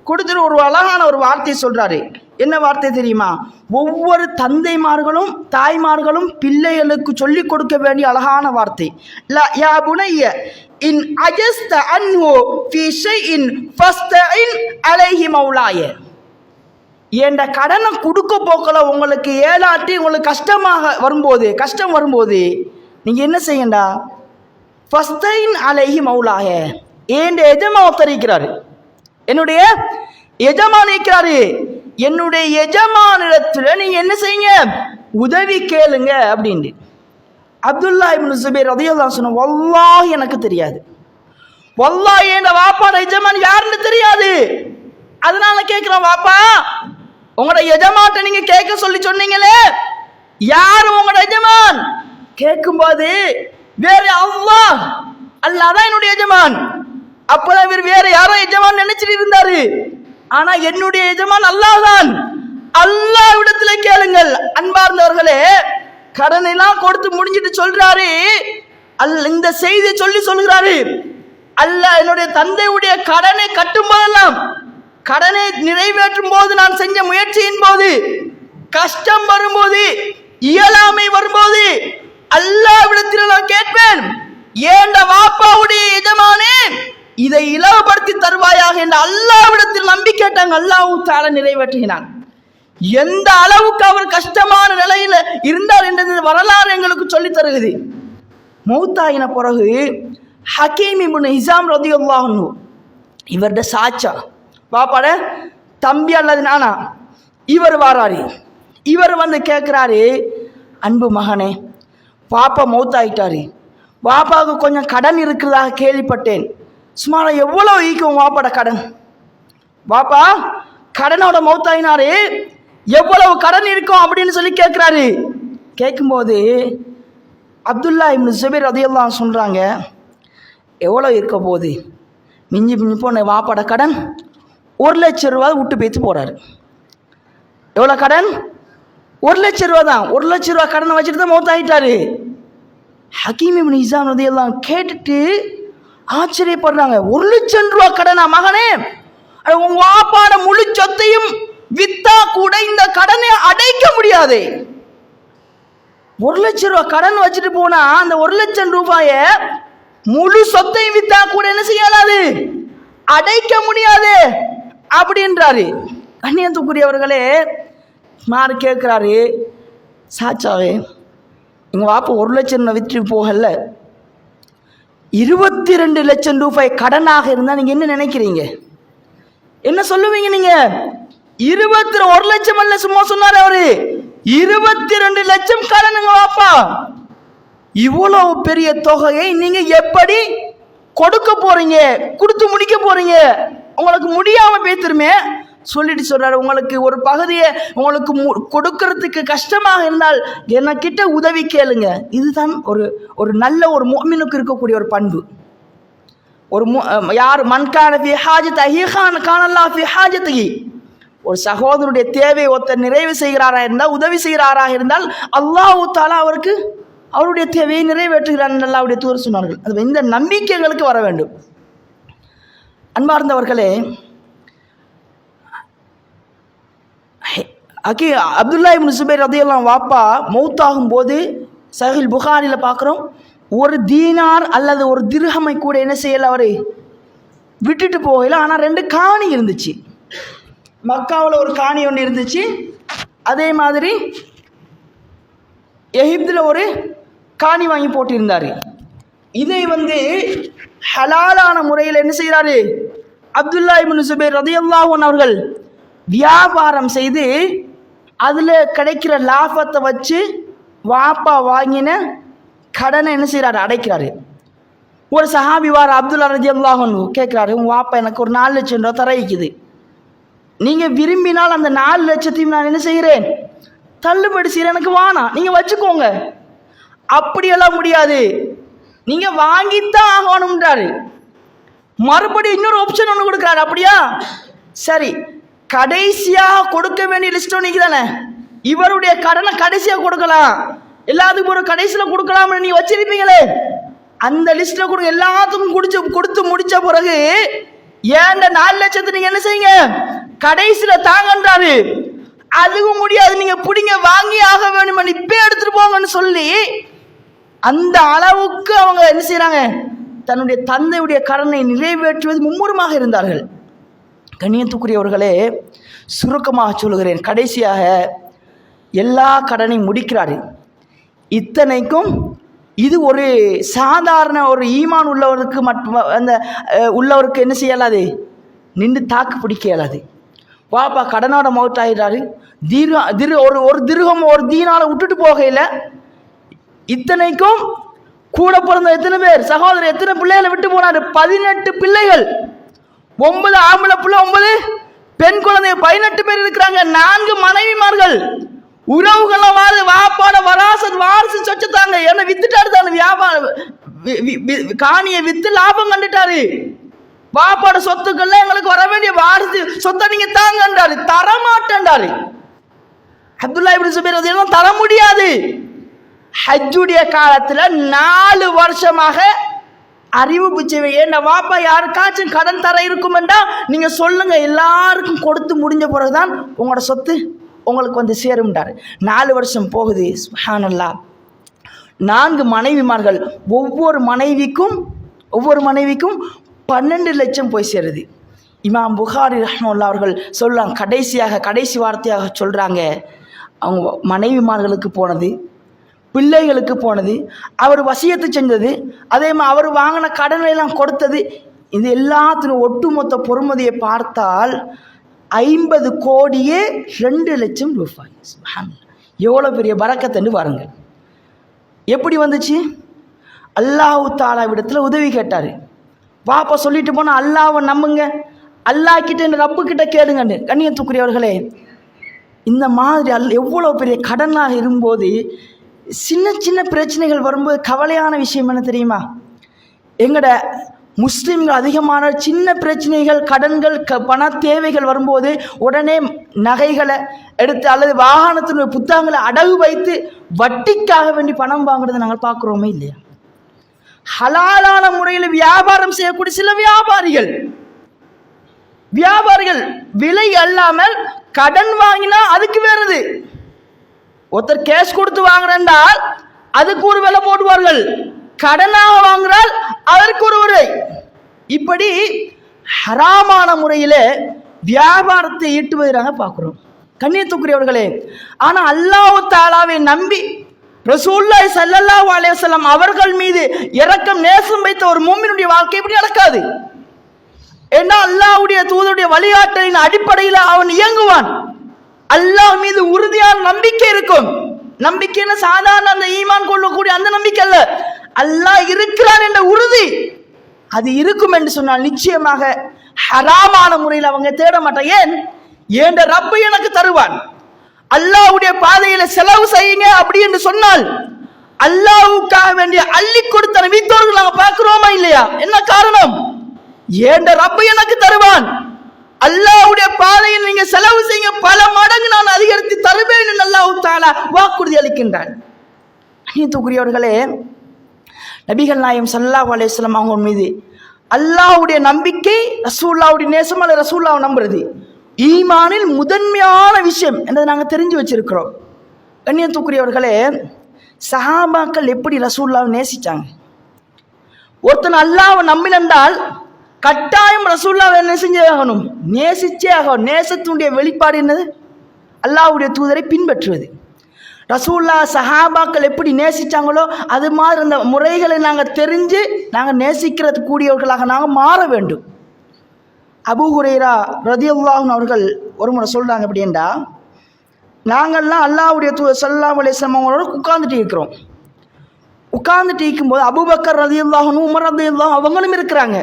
கொடுத்துட்டு ஒரு அழகான ஒரு வார்த்தை சொல்றாரு. என்ன வார்த்தை தெரியுமா? ஒவ்வொரு தந்தைமார்களும் தாய்மார்களும் பிள்ளைகளுக்கு சொல்லிக் கொடுக்க வேண்டிய அழகான வார்த்தை. யா புனைய இன் அஜஸ்த அன்ஹு ஃபீ ஷைஇன் ஃபஸ்தஇன் அலைஹி மௌலாய. என்ற கடனை கொடுக்க போக்கல உங்களுக்கு ஏலாட்டி உங்களுக்கு கஷ்டம் வரும்போது நீங்க என்ன செய்யண்டா? ஃபஸ்தைன் அலைஹி மௌலாய, என் எஜமான் தெரிவிக்கிறாரு, என்னுடைய எஜமான் இருக்கிறாரு, என்னுடைய எஜமானிடத்துல நீங்க என்ன செய்யுங்க? உதவி கேளுங்க அப்படின்ட்டு. அப்துல்லா இப்னு ஸுபைர் ரலியல்லாஹு அன்ஹு, வல்லாஹி எனக்கு தெரியாது, வல்லாஹி என் வாப்பாட எஜமான் யாருன்னு தெரியாது, அதனால கேட்கிறேன், வாப்பா உங்களோட எஜமான்ட்ட நீங்க கேட்க சொல்லி சொன்னீங்களே, யாரு உங்களோட எஜமான்? கேட்கும்போது வேற அல்லாஹ் தான் என்னுடைய எஜமான். அப்பதான் இவர் வேற யாரோ எஜமான் நினைச்சிட்டு இருந்தாரு. ஆனா என்னுடைய எஜமான் அல்லாஹ் தான். அல்லாஹ் இடத்துல கேளுங்கள். அன்பார்ந்தவர்களே, கடன் எல்லாம் கொடுத்து முடிஞ்சிட்டு சொல்றாரு, இந்த செய்தி சொல்லுகிறாரு, அல்லாஹ் என்னுடைய தந்தையுடைய கடனை கட்டும் போதெல்லாம், கடனை நிறைவேற்றும் போது, நான் செஞ்ச முயற்சியின் போது, கஷ்டம் வரும்போது, இயலாமை வரும்போது அல்லாஹ்விடத்தில் நான் கேட்பேன், ஏண்ட வாப்பாவுடைய எஜமானே இதை இலவப்படுத்தி தருவாயாக என்று அல்லாஹ்விடத்தில் நம்பி கேட்டாங்க. அல்லாஹ் தஆலா நிறைவேற்றினான். எந்த அளவுக்கு அவர் கஷ்டமான நிலையில இருந்தார் என்றது வரலாறு எங்களுக்கு சொல்லி தருகிறது. மௌத்தாயின பிறகு ஹக்கீம் இப்னு ஹிஸாம் ரலியல்லாஹு அன்ஹு, இவருடைய சாச்சா, பாப்பாட தம்பி அல்லது நானா, இவர் வாராரு. இவர் வந்து கேட்கிறாரு, அன்பு மகனே, பாப்பா மௌத்தாயிட்டாரு, பாப்பாவுக்கு கொஞ்சம் கடன் இருக்கிறதாக கேள்விப்பட்டேன், சுமார எவ்வளவு ஈக்கும் வாப்பாட கடன்? பாப்பா கடனோட மௌத்தாயினாரு, எவ்வளவு கடன் இருக்கும் அப்படின்னு சொல்லி கேட்கிறாரு. கேட்கும்போது அப்துல்லா இப்னு ஸுபைர் ரலியல்லாஹு அன்ஹு சொல்றாங்க, எவ்வளோ இருக்க போகுது? மிஞ்சி போன வாப்பாட கடன் 1 லட்சம் ரூபா விட்டு பேத்து போறாரு. எவ்வளோ கடன்? 1 லட்சம் ரூபா தான். 1 லட்சம் ரூபா கடனை வச்சுட்டு தான் மௌத்தாயிட்டாரு. ஹக்கீம் இப்னு ஹிஸாம் ரலியல்லாஹு அன்ஹு கேட்டுட்டு ஆச்சரியப்படுறாங்க. 1 லட்சம் ரூபா கடனா மகனே? உங்க வாப்பாட முழு சொத்தையும் வித்தா கூட இந்த கடனை அடைக்க முடியாது. 1 லட்சம் ரூபா கடன் வச்சுட்டு போனா அந்த 1 லட்சம் ரூபாய முழு சொத்தையும் வித்தா கூட என்ன செய்யலாது? அடைக்க முடியாது அப்படின்றாரு. கண்ணியத்துக்குரியவர்களே, மாறு கேட்கிறாரு, சாச்சாவே எங்க வாப்பா 1 லட்சம் விற்று போகல, 22 லட்சம் ரூபாய் கடனாக இருந்தா நீங்க என்ன நினைக்கிறீங்க? என்ன சொல்லுவீங்க நீங்க? 1 லட்சம் அல்ல, சும்மா சொன்னாரு அவரு, 22 லட்சம் கடனுங்க வாப்பா. இவ்வளவு பெரிய தொகையை நீங்க எப்படி கொடுக்க போறீங்க, கொடுத்து முடிக்க போறீங்க? உங்களுக்கு முடியாம பேத்துருமே சொல்லிட்டு சொல்றாரு, உங்களுக்கு ஒரு பகுதியை உங்களுக்கு கொடுக்கறதுக்கு கஷ்டமாக இருந்தால் என்கிட்ட உதவி கேளுங்க. இதுதான் ஒரு நல்ல ஒரு முஃமினுக்கு இருக்கக்கூடிய ஒரு பண்பு. ஒரு யார் மன்கான ஃபி ஹாஜத் அஹீகான் கானல்லாஹ் ஃபி ஹாஜத்திஹி, ஒரு சகோதரருடைய தேவை ஒருத்தர் நிறைவு செய்கிறாரா இருந்தால், உதவி செய்கிறாரா இருந்தால், அல்லாஹ் தஆலா அவருக்கு அவருடைய தேவையை நிறைவேற்றுகிறார் என்று அல்லாஹ்வுடைய தூதர் சொன்னார்கள். அது இந்த நம்பிக்கைகளுக்கு வர வேண்டும். அன்பார்ந்தவர்களே, அப்துல்லா இப்னு ஸுபைர் ரலியல்லாஹு வாப்பா மௌத்தாகும் போது சஹீல் புகாரியில் பார்க்குறோம், ஒரு தீனார் அல்லது ஒரு திர்ஹமை கூட என்ன செய்யலை அவர் விட்டுட்டு போகல. ஆனால் 2 காணி இருந்துச்சு. மக்காவில் ஒரு காணி ஒன்று இருந்துச்சு, அதே மாதிரி எகிப்தில் ஒரு காணி வாங்கி போட்டிருந்தார். இதை ஹலாலான முறையில் என்ன செய்கிறாரு, அப்துல்லா இப்னு சுபைர் ரலியல்லாஹு அன்ஹு அவர்கள் வியாபாரம் செய்து அதில் கிடைக்கிற லாபத்தை வச்சு வாப்பா வாங்கின கடனை என்ன செய்கிறாரு, அடைக்கிறாரு. ஒரு சஹாபி வார அப்துல்லா ரலியல்லாஹு அன்ஹு கேட்குறாரு, உங்கள் வாப்பா எனக்கு ஒரு 4 லட்சம் ரூபா தர வைக்குது, நீங்கள் விரும்பினால் அந்த 4 லட்சத்தையும் நான் என்ன செய்கிறேன், தள்ளுபடி செய்கிறேன், எனக்கு வேணாம், நீங்கள் வச்சுக்கோங்க. அப்படியெல்லாம் முடியாது, நீங்கள் வாங்கித்தான் ஆகணும்ன்றாரு. மறுபடியும் இன்னொரு ஆப்ஷன் ஒன்று கொடுக்குறாரு. அப்படியா, சரி, கடைசியாக கொடுக்க வேண்டிய லிஸ்ட் ஒன்று தானே, இவருடைய கடனை கடைசியாக கொடுக்கலாம், எல்லாத்துக்கும் ஒரு கடைசியில் கொடுக்கலாம்னு நீங்கள் வச்சிருப்பீங்களே, அந்த லிஸ்ட்டில் கொடுங்க. எல்லாத்துக்கும் கொடுத்து முடித்த பிறகு ஏன் 4 லட்சத்தை நீங்கள் என்ன செய்யுங்க, கடைசியில் தாங்கன்றாரு. அதுவும் முடியாது, நீங்கள் பிடிங்க, வாங்கி ஆக வேணும், இப்போ எடுத்துகிட்டு போங்கன்னு சொல்லி அந்த அளவுக்கு அவங்க என்ன செய்கிறாங்க, தன்னுடைய தந்தையுடைய கடனை நிறைவேற்றுவது மும்முரமாக இருந்தார்கள். கண்ணியத்துக்குரியவர்களே, சுருக்கமாக சொல்லுகிறேன், கடைசியாக எல்லா கடனையும் முடிக்கிறாரு. இத்தனைக்கும் இது ஒரு சாதாரண ஒரு ஈமான் உள்ளவருக்கு மட்டும் அந்த உள்ளவருக்கு என்ன செய்யலாது, நின்று தாக்கு பிடிக்க இயலாது. வாப்பா கடனோட மௌத்தாயிடுறாரு. ஒரு திருகம் ஒரு தீனால விட்டுட்டு போகையில், இத்தனைக்கும் கூட பிறந்த எத்தனை பேர் சகோதரர், எத்தனை பிள்ளைகளை விட்டு போனாரு, 18 பிள்ளைகள், 9 ஆம்பளை பிள்ளை, 9 பெண் குழந்தை, 18 பேர் இருக்கிறாங்க. 4 மனைவிமார்கள், உறவுகள்லாம் வாப்பாட வாரிசு சொச்சத்தாங்க. என்ன வித்துட்டாரு தானே, வியாபாரம் காணியை வித்து லாபம் கண்டுட்டாரு. வாப்பாட சொத்துக்கள்லாம் எங்களுக்கு வர வேண்டிய வாரிசு சொத்தை நீங்க தாங்கன்றாரு, தரமாட்டேன்டாரு. அப்துல்லா இப்னு சுபைர் ரலியல்லாஹு தர முடியாது. ஹஜ்ஜுடைய காலத்தில் 4 வருஷமாக அறிவிப்பு செய்வேன், ஏன்னா வாப்பா யாருக்காச்சும் கடன் தர இருக்குமெண்டா நீங்க சொல்லுங்க, எல்லாருக்கும் கொடுத்து முடிஞ்ச பிறகுதான் உங்களோட சொத்து உங்களுக்கு சேரும்டாரு. 4 வருஷம் போகுது. சுப்ஹானல்லாஹ். 4 மனைவிமார்கள், ஒவ்வொரு மனைவிக்கும் 12 லட்சம் போய் சேருது. இமாம் புகாரி ரஹ்மத்துல்லாஹி அவர்கள் சொல்றாங்க, கடைசி வார்த்தையாக சொல்றாங்க, அவங்க மனைவிமார்களுக்கு போனது, பிள்ளைகளுக்கு போனது, அவர் வசியத்து செஞ்சது, அதே மாதிரி அவர் வாங்கின கடனை எல்லாம் கொடுத்தது, இது எல்லாத்திலும் ஒட்டுமொத்த பொறுமதியை பார்த்தால் 50 கோடியே 2 லட்சம் ரூபாய். எவ்வளோ பெரிய பரக்கத்துன்னு பாருங்க. எப்படி வந்துச்சு? அல்லாஹ் தஆலா விடத்தில் உதவி கேட்டார். பாப்பா சொல்லிட்டு போனால் அல்லாஹ்வை நம்புங்க, அல்லாஹ் கிட்ட ரப்பு கிட்ட கேளுங்கன்னு. கண்ணியத்துக்குரியவர்களே, இந்த மாதிரி எவ்வளோ பெரிய கடனாக இருக்கும்போது சின்ன சின்ன பிரச்சனைகள் வரும்போது கவலையான விஷயம் என்ன தெரியுமா? எங்கட முஸ்லீம்கள் அதிகமான சின்ன பிரச்சனைகள், கடன்கள், பண தேவைகள் வரும்போது உடனே நகைகளை எடுத்து அல்லது வாகனத்தினுடைய புத்தகங்களை அடகு வைத்து வட்டிக்காக வேண்டி பணம் வாங்குறதை நாங்கள் பார்க்குறோமே இல்லையா? ஹலாலான முறையில் வியாபாரம் செய்யக்கூடிய சில வியாபாரிகள் விலை அல்லாமல் கடன் வாங்கினா அதுக்கு வேறது. ஒருத்தர் கேஷ் கொடுத்து வாங்குறால் அதுக்கு ஒரு விலை போடுவார்கள், கடனாக வாங்குறால் அதற்கு ஒரு விலை. இப்படி ஹராமான முறையில் வியாபாரத்தை ஈட்டுவதை நாங்கள் பார்க்குறோம். கண்ணியத்துக்குரியவர்களே, ஆனால் அல்லாஹ் தஆலாவை நம்பி ரசூலுல்லாஹி ஸல்லல்லாஹு அலைஹி வஸல்லம் அவர்கள் மீது இரக்கம் நேசம் வைத்த ஒரு மூமினுடைய வாழ்க்கை இப்படி நடக்காது. ஏன்னா அல்லாஹ்வுடைய தூதருடைய வழிகாட்டலின் அடிப்படையில் அவன் இயங்குவான். அல்லாஹ் மீது உறுதியான நம்பிக்கை இருக்கும். நம்பிக்கைன்னு சாதாரண அந்த ஈமான் கொள்ளக்கூடிய அந்த நம்பிக்கை அல்ல, அல்லாஹ் இருக்கிறான் என்ற உறுதி அது இருக்கும் என்று சொன்னால் நிச்சயமாக ஹராமான முறையில் அவங்க தேட மாட்டாங்க. ஏன் ரப்பு எனக்கு தருவான், அல்லாஹ்வுடைய பாதையில செலவு செய்யுங்க அப்படி என்று சொன்னால் அல்லாஹ்வுக்காக வேண்டிய அள்ளி கொடுத்த நபித்தோர்கள் நாங்கள் பார்க்கிறோமா இல்லையா? என்ன காரணம்? ஏன் ரப்பு எனக்கு தருவான், அல்லாஹ்வுடைய பாதையில் நீங்க செலவு செய்யுங்க, பல மடங்கு நான் அதிகரித்து தருவேன் என்று அல்லாஹ் தஆலா வாக்குறுதி அளிக்கின்றான். அன்பிற்குரியவர்களே, நபிகள் நாயகம் ஸல்லல்லாஹு அலைஹி வஸல்லம் அவங்க மீது அல்லாஹ்வுடைய நம்பிக்கை, ரசூலுல்லாஹ்வுடைய நேசம் அல்லது ரசூலுல்லாஹ்வை நம்புறது ஈமானில் முதன்மையான விஷயம் என்றதை நாங்கள் தெரிஞ்சு வச்சிருக்கிறோம். கண்ணியத்துக்குரியவர்களே, சஹாபாக்கள் எப்படி ரசூலுல்லாஹ்வை நேசிச்சாங்க. ஒருத்தன் அல்லாஹ்வை நம்பினால் கட்டாயம் ரசூலுல்லாஹ்வை என்ன செஞ்சே ஆகணும், நேசிச்சே ஆகணும். நேசத்தினுடைய வெளிப்பாடு என்னது? அல்லாஹ்வுடைய தூதரை பின்பற்றுவது. ரசூலுல்லாஹ் சஹாபாக்கள் எப்படி நேசிச்சாங்களோ அது மாதிரி அந்த முறைகளை நாங்கள் தெரிஞ்சு நாங்கள் நேசிக்கிறது கூடியவர்களாக நாங்கள் மாற வேண்டும். அபூ ஹுரைரா ரலியல்லாஹு அன்ஹு அவர்கள் ஒரு முறை சொல்கிறாங்க, அப்படின்னா நாங்கள்லாம் அல்லாஹ்வுடைய தூதர் ஸல்லல்லாஹு அலைஹி வஸல்லம் அவங்களோட உட்கார்ந்துட்டு இருக்கும்போது அபூபக்கர் ரலியல்லாஹு அன்ஹு, உமர் ரலியல்லாஹு அவங்களும் இருக்கிறாங்க.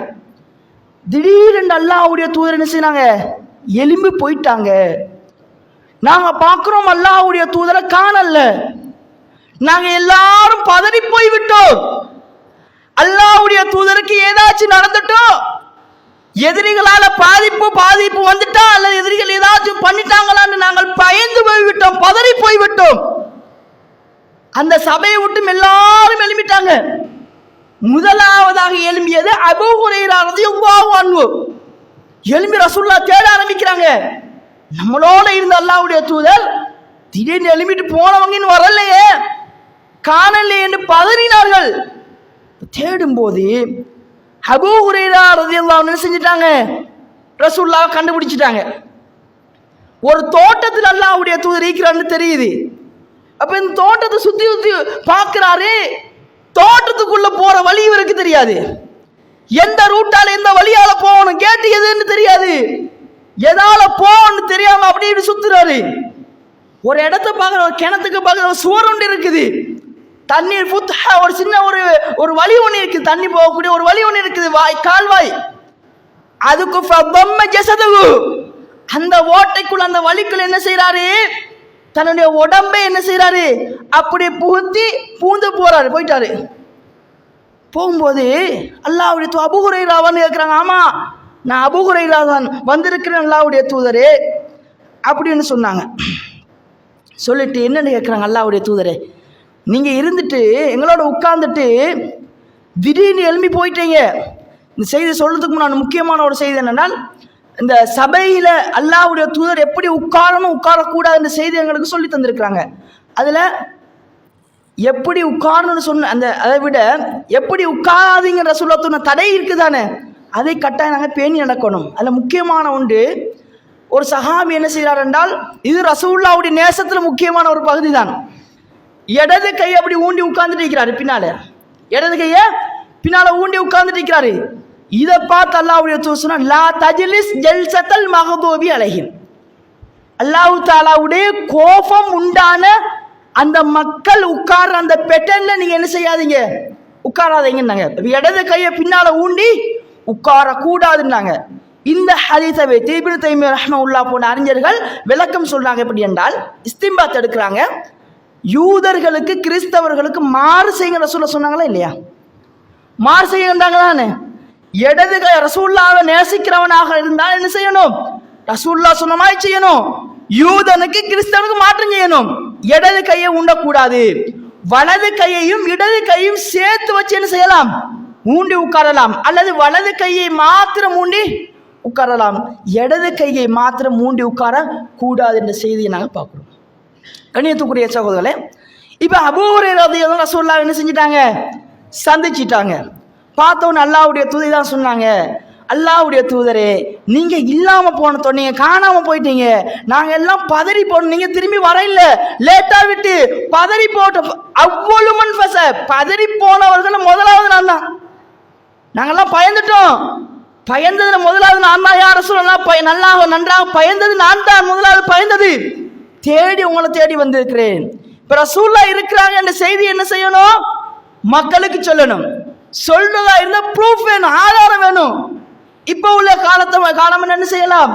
திடீரென்று அல்லாஹ்வுடைய தூதர் என்ன செய்றாங்க, எலும்பி போயிட்டாங்க. நாங்க பார்க்கிறோம் அல்லாஹ்வுடைய தூதரை காணல. நாங்க எல்லாரும் பதறி போய் விட்டோம். அல்லாஹ்வுடைய தூதருக்கு ஏதாச்சும் நடந்துட்டோம், எதிரிகளால பாதிப்பு வந்துட்டா அல்லது எதிரிகள் ஏதாச்சும் பண்ணிட்டாங்களான்னு நாங்கள் பயந்து போய்விட்டோம், பதறி போய்விட்டோம். அந்த சபையை விட்டு எல்லாரும் எழும்பிட்டாங்க. முதலாவதாக எழும்பியது அபூ ஹுரைரா ரலியல்லாஹு அன்ஹு. எழும்பி ரசூலுல்லாஹ் தேட ஆரம்பிக்கிறாங்க. நம்மளோட இருந்த அல்லாஹ்வுடைய தூதர் திடீர்னு எழும்பிட்டு போனவங்க இன்னும் வரலையே, காணலையே என்று பதறினார்கள். தேடும்போது அபூ ஹுரைரா ரலியல்லாஹு அன்ஹு செஞ்சிட்டாங்க, ரசூலுல்லாஹ் கண்டுபிடிச்சிட்டாங்க. ஒரு தோட்டத்தில் அல்லாஹ்வுடைய தூதர் இருக்கிறான்னு தெரியுது. அப்ப இந்த தோட்டத்தை சுத்தி சுத்தி பார்க்கிறாரு. தோட்டத்துக்குள்ள போற வழி இவருக்கு தெரியாது. எந்த ரூட்டால எந்த வழியால போகணும், கேட்டு எதுன்னு தெரியாது, எதால போகணும் தெரியாம அப்படின்னு சுத்துறாரு. ஒரு இடத்த பார்க்குற, ஒரு கிணத்துக்கு பார்க்குற, ஒரு சுவர் ஒன்று இருக்குது, தண்ணீர் புத்தா ஒரு சின்ன ஒரு வழி ஒன்று இருக்குது, தண்ணி போகக்கூடிய ஒரு வழி ஒன்று இருக்குது, கால்வாய். அதுக்கு ஜசதகு, அந்த ஓட்டைக்குள்ள அந்த வழிக்குள்ள என்ன செய்யறாரு, தன்னுடைய உடம்பை என்ன செய்யறாரு அப்படி பூந்து போயிட்டாரு. போகும்போது அல்லாஹ்வுடைய அபூ ஹுரைராவான்னு கேட்குறாங்க. ஆமா, நான் அபூ ஹுரைரா தான் வந்திருக்கிறேன் அல்லாஹ்வுடைய தூதரே அப்படின்னு சொன்னாங்க. சொல்லிட்டு என்னன்னு கேட்குறாங்க, அல்லாஹ்வுடைய தூதரே நீங்க இருந்துட்டு எங்களோட உட்கார்ந்துட்டு திடீர்னு எழும்பி போயிட்டீங்க. இந்த செய்தி சொல்றதுக்கு முன்னாடி முக்கியமான ஒரு செய்தி என்னன்னா, இந்த சபையில் அல்லாஹ்வுடைய தூதர் எப்படி உட்காரணும் உட்காரக்கூடாதுன்ற செய்தி எங்களுக்கு சொல்லி தந்திருக்கிறாங்க. அதில் எப்படி உட்காரணும்னு சொன்ன அதை விட எப்படி உட்காராதீங்கிற சொல்ல தடை இருக்குதானே, அதை கட்டாயம் நாங்கள் பேணி நடக்கணும். அதில் முக்கியமான ஒன்று, ஒரு சஹாபி என்ன செய்கிறார் என்றால், இது ரசூலுல்லாஹ்வுடைய நேசத்தில் முக்கியமான ஒரு பகுதி தான். இடது கையை அப்படி ஊண்டி உட்கார்ந்துட்டு இருக்கிறாரு, பின்னால இடது கையை பின்னால ஊண்டி உட்கார்ந்துட்டு இருக்கிறாரு. இதை பார்த்து அல்லாஹ்வுடைய தூதர் சொன்னார், லா தஜ்லிஸ் ஜல்சத்தல் மக்தூபி அலைஹிம், அல்லாஹ் தஆலாவுடைய கோபம் உண்டான அந்த மக்கள் உட்கார்ற அந்த பெட்டன்ல நீங்க என்ன செய்யாதீங்க, உட்காராதீங்கன்னாங்க. இடது கையை பின்னால ஊண்டி உட்கார கூடாதுன்னாங்க. இந்த ஹதீஸை வைத்து இப்னு தைமிய்யா ரஹ்மத்துல்லாஹ் போன்ற அறிஞர்கள் விளக்கம் சொல்றாங்க. எப்படி என்றால், இஸ்திம்பாத் எடுக்கிறாங்க, யூதர்களுக்கு கிறிஸ்தவர்களுக்கு மாறு செய்யுங்க ரசூலுல்லாஹ் சொன்னாங்களா இல்லையா? மாறு செய்யுங்கன்றாங்க தானே. இடது கை ரசூலுல்லாஹ்வை நேசிக்கிறவனாக இருந்தால் என்ன செய்யணும், ரசூலுல்லாஹ் சொன்ன மாதிரி செய்யணும். யூதனுக்கு கிறிஸ்தவனுக்கு மாற்றம் செய்யணும். இடது கையை உண்டக்கூடாது, வலது கையையும் இடது கையும் சேர்த்து வச்சு என்ன செய்யலாம், ஊண்டி உட்காரலாம். அல்லது வலது கையை மாத்திரம் ஊண்டி உட்காரலாம், இடது கையை மாத்திரம் ஊண்டி உட்கார கூடாது என்ற செய்தியை நாங்கள் பார்க்குறோம். கண்ணியத்துக்குரிய சகோதரர்களே, இப்போ அபூ ஹுரைரா ரலியல்லாஹு அன்ஹு ரசூலுல்லாஹ் என்ன செஞ்சிட்டாங்க, சந்திச்சிட்டாங்க. பார்த்தவொன்னு அல்லாஹ்வுடைய தூதர் தான் சொன்னாங்க, அல்லாஹ்வுடைய தூதரே நீங்க இல்லாம போன, நீங்க காணாம போயிட்டீங்க, நாங்க எல்லாம் பதறி போனோம், நீங்க திரும்பி வர இல்ல, லேட்டா விட்டு பதறி போட்டோம். அவ்வளவு மன்ஃபஸ, பதறி போனவர்கள் முதலாவது நான் தான். நாங்கெல்லாம் பயந்துட்டோம், பயந்ததுல முதலாவது நான் தான். யார சொல்லலாம், நன்றாக பயந்தது நான் தான், முதலாவது பயந்தது. தேடி உங்களை தேடி வந்திருக்கிறேன். இப்ப ரசூலுல்லாஹ் இருக்கிறாங்க என்ற செய்தி என்ன செய்யணும், மக்களுக்கு சொல்லணும். சொல்றதா இருந்தா ப்ரூஃப் வேணும், ஆதாரம் வேணும். இப்ப உள்ள காலம் என்ன செய்யலாம்,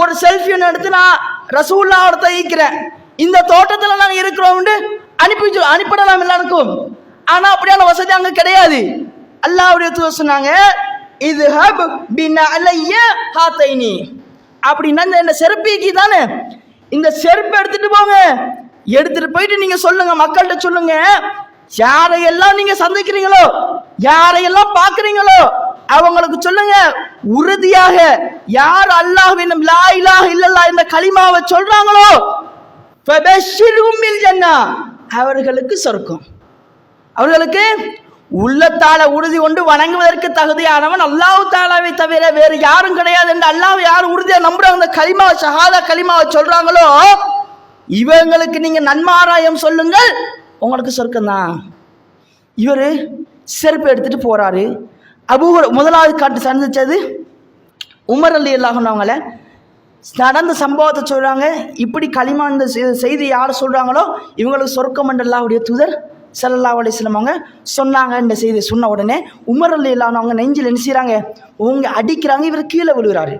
ஒரு செல்ஃபி ஒன்று எடுத்து நான் ரசூலுல்லாஹ்வோட ஈக்கிறேன், இந்த தோட்டத்தில் நாங்கள் இருக்கிறோம் அனுப்பிடலாம் எல்லாருக்கும். ஆனா அப்படியான வசதி அங்க கிடையாது. அல்லாஹ்வுடைய தூதர் சொன்னாங்க, இது ஹப் பின் அலைய ஹாத்தைனி, அப்படின்னா இந்த செருப்பிக்கு தானே, இந்த செருப்பை எடுத்துட்டு போங்க, எடுத்துட்டு போயிட்டு நீங்க சொல்லுங்க, மக்கள்கிட்ட சொல்லுங்க, யாரையெல்லாம் நீங்க சந்திக்கிறீங்களோ, யாரையெல்லாம் பார்க்கிறீங்களோ அவங்களுக்கு சொல்லுங்க, உறுதியாக யார் அல்லாஹ்வின் லா இலாஹ இல்லல்லாஹ் என்ற கலிமாவை சொல்றாங்களோ ஃபபஷிர்ஹும் பில் ஜன்னah, அவர்களுக்கு சொர்க்கம். அவர்களுக்கு உள்ளத்தால உறுதி கொண்டு வணங்குவதற்கு தகுதியானவன் அல்லாஹ் தாலாவை தவிர வேறு யாரும் கிடையாது என்று அல்லாஹ் யார் உறுதியா நம்புறாங்க, அந்த கலிமா ஷஹாதா கலிமாவை சொல்றாங்களோ இவங்களுக்கு நீங்க நன்மாராயம் சொல்லுங்கள், உங்களுக்கு சொர்க்கம் தான். இவரு செருப்பு எடுத்துட்டு போறாரு. முதலாவது காட்டு சந்திச்சது உமர் ரலியல்லாஹு அன்ஹு அவங்கள. நடந்த சம்பவத்தை சொல்றாங்க. இப்படி களிமா இந்த செய்தி யார் சொல்றாங்களோ இவங்களுக்கு சொர்க்கம் என்று அல்லாஹ்வுடைய தூதர் ஸல்லல்லாஹு அலைஹி வஸல்லம் அவங்க சொன்னாங்க. இந்த செய்தி சொன்ன உடனே உமர் ரலியல்லாஹு அன்ஹு அவங்க நெஞ்சில் என்ன செய்றாங்க, அவங்க அடிக்கிறாங்க. இவர் கீழே விழுகிறாரு.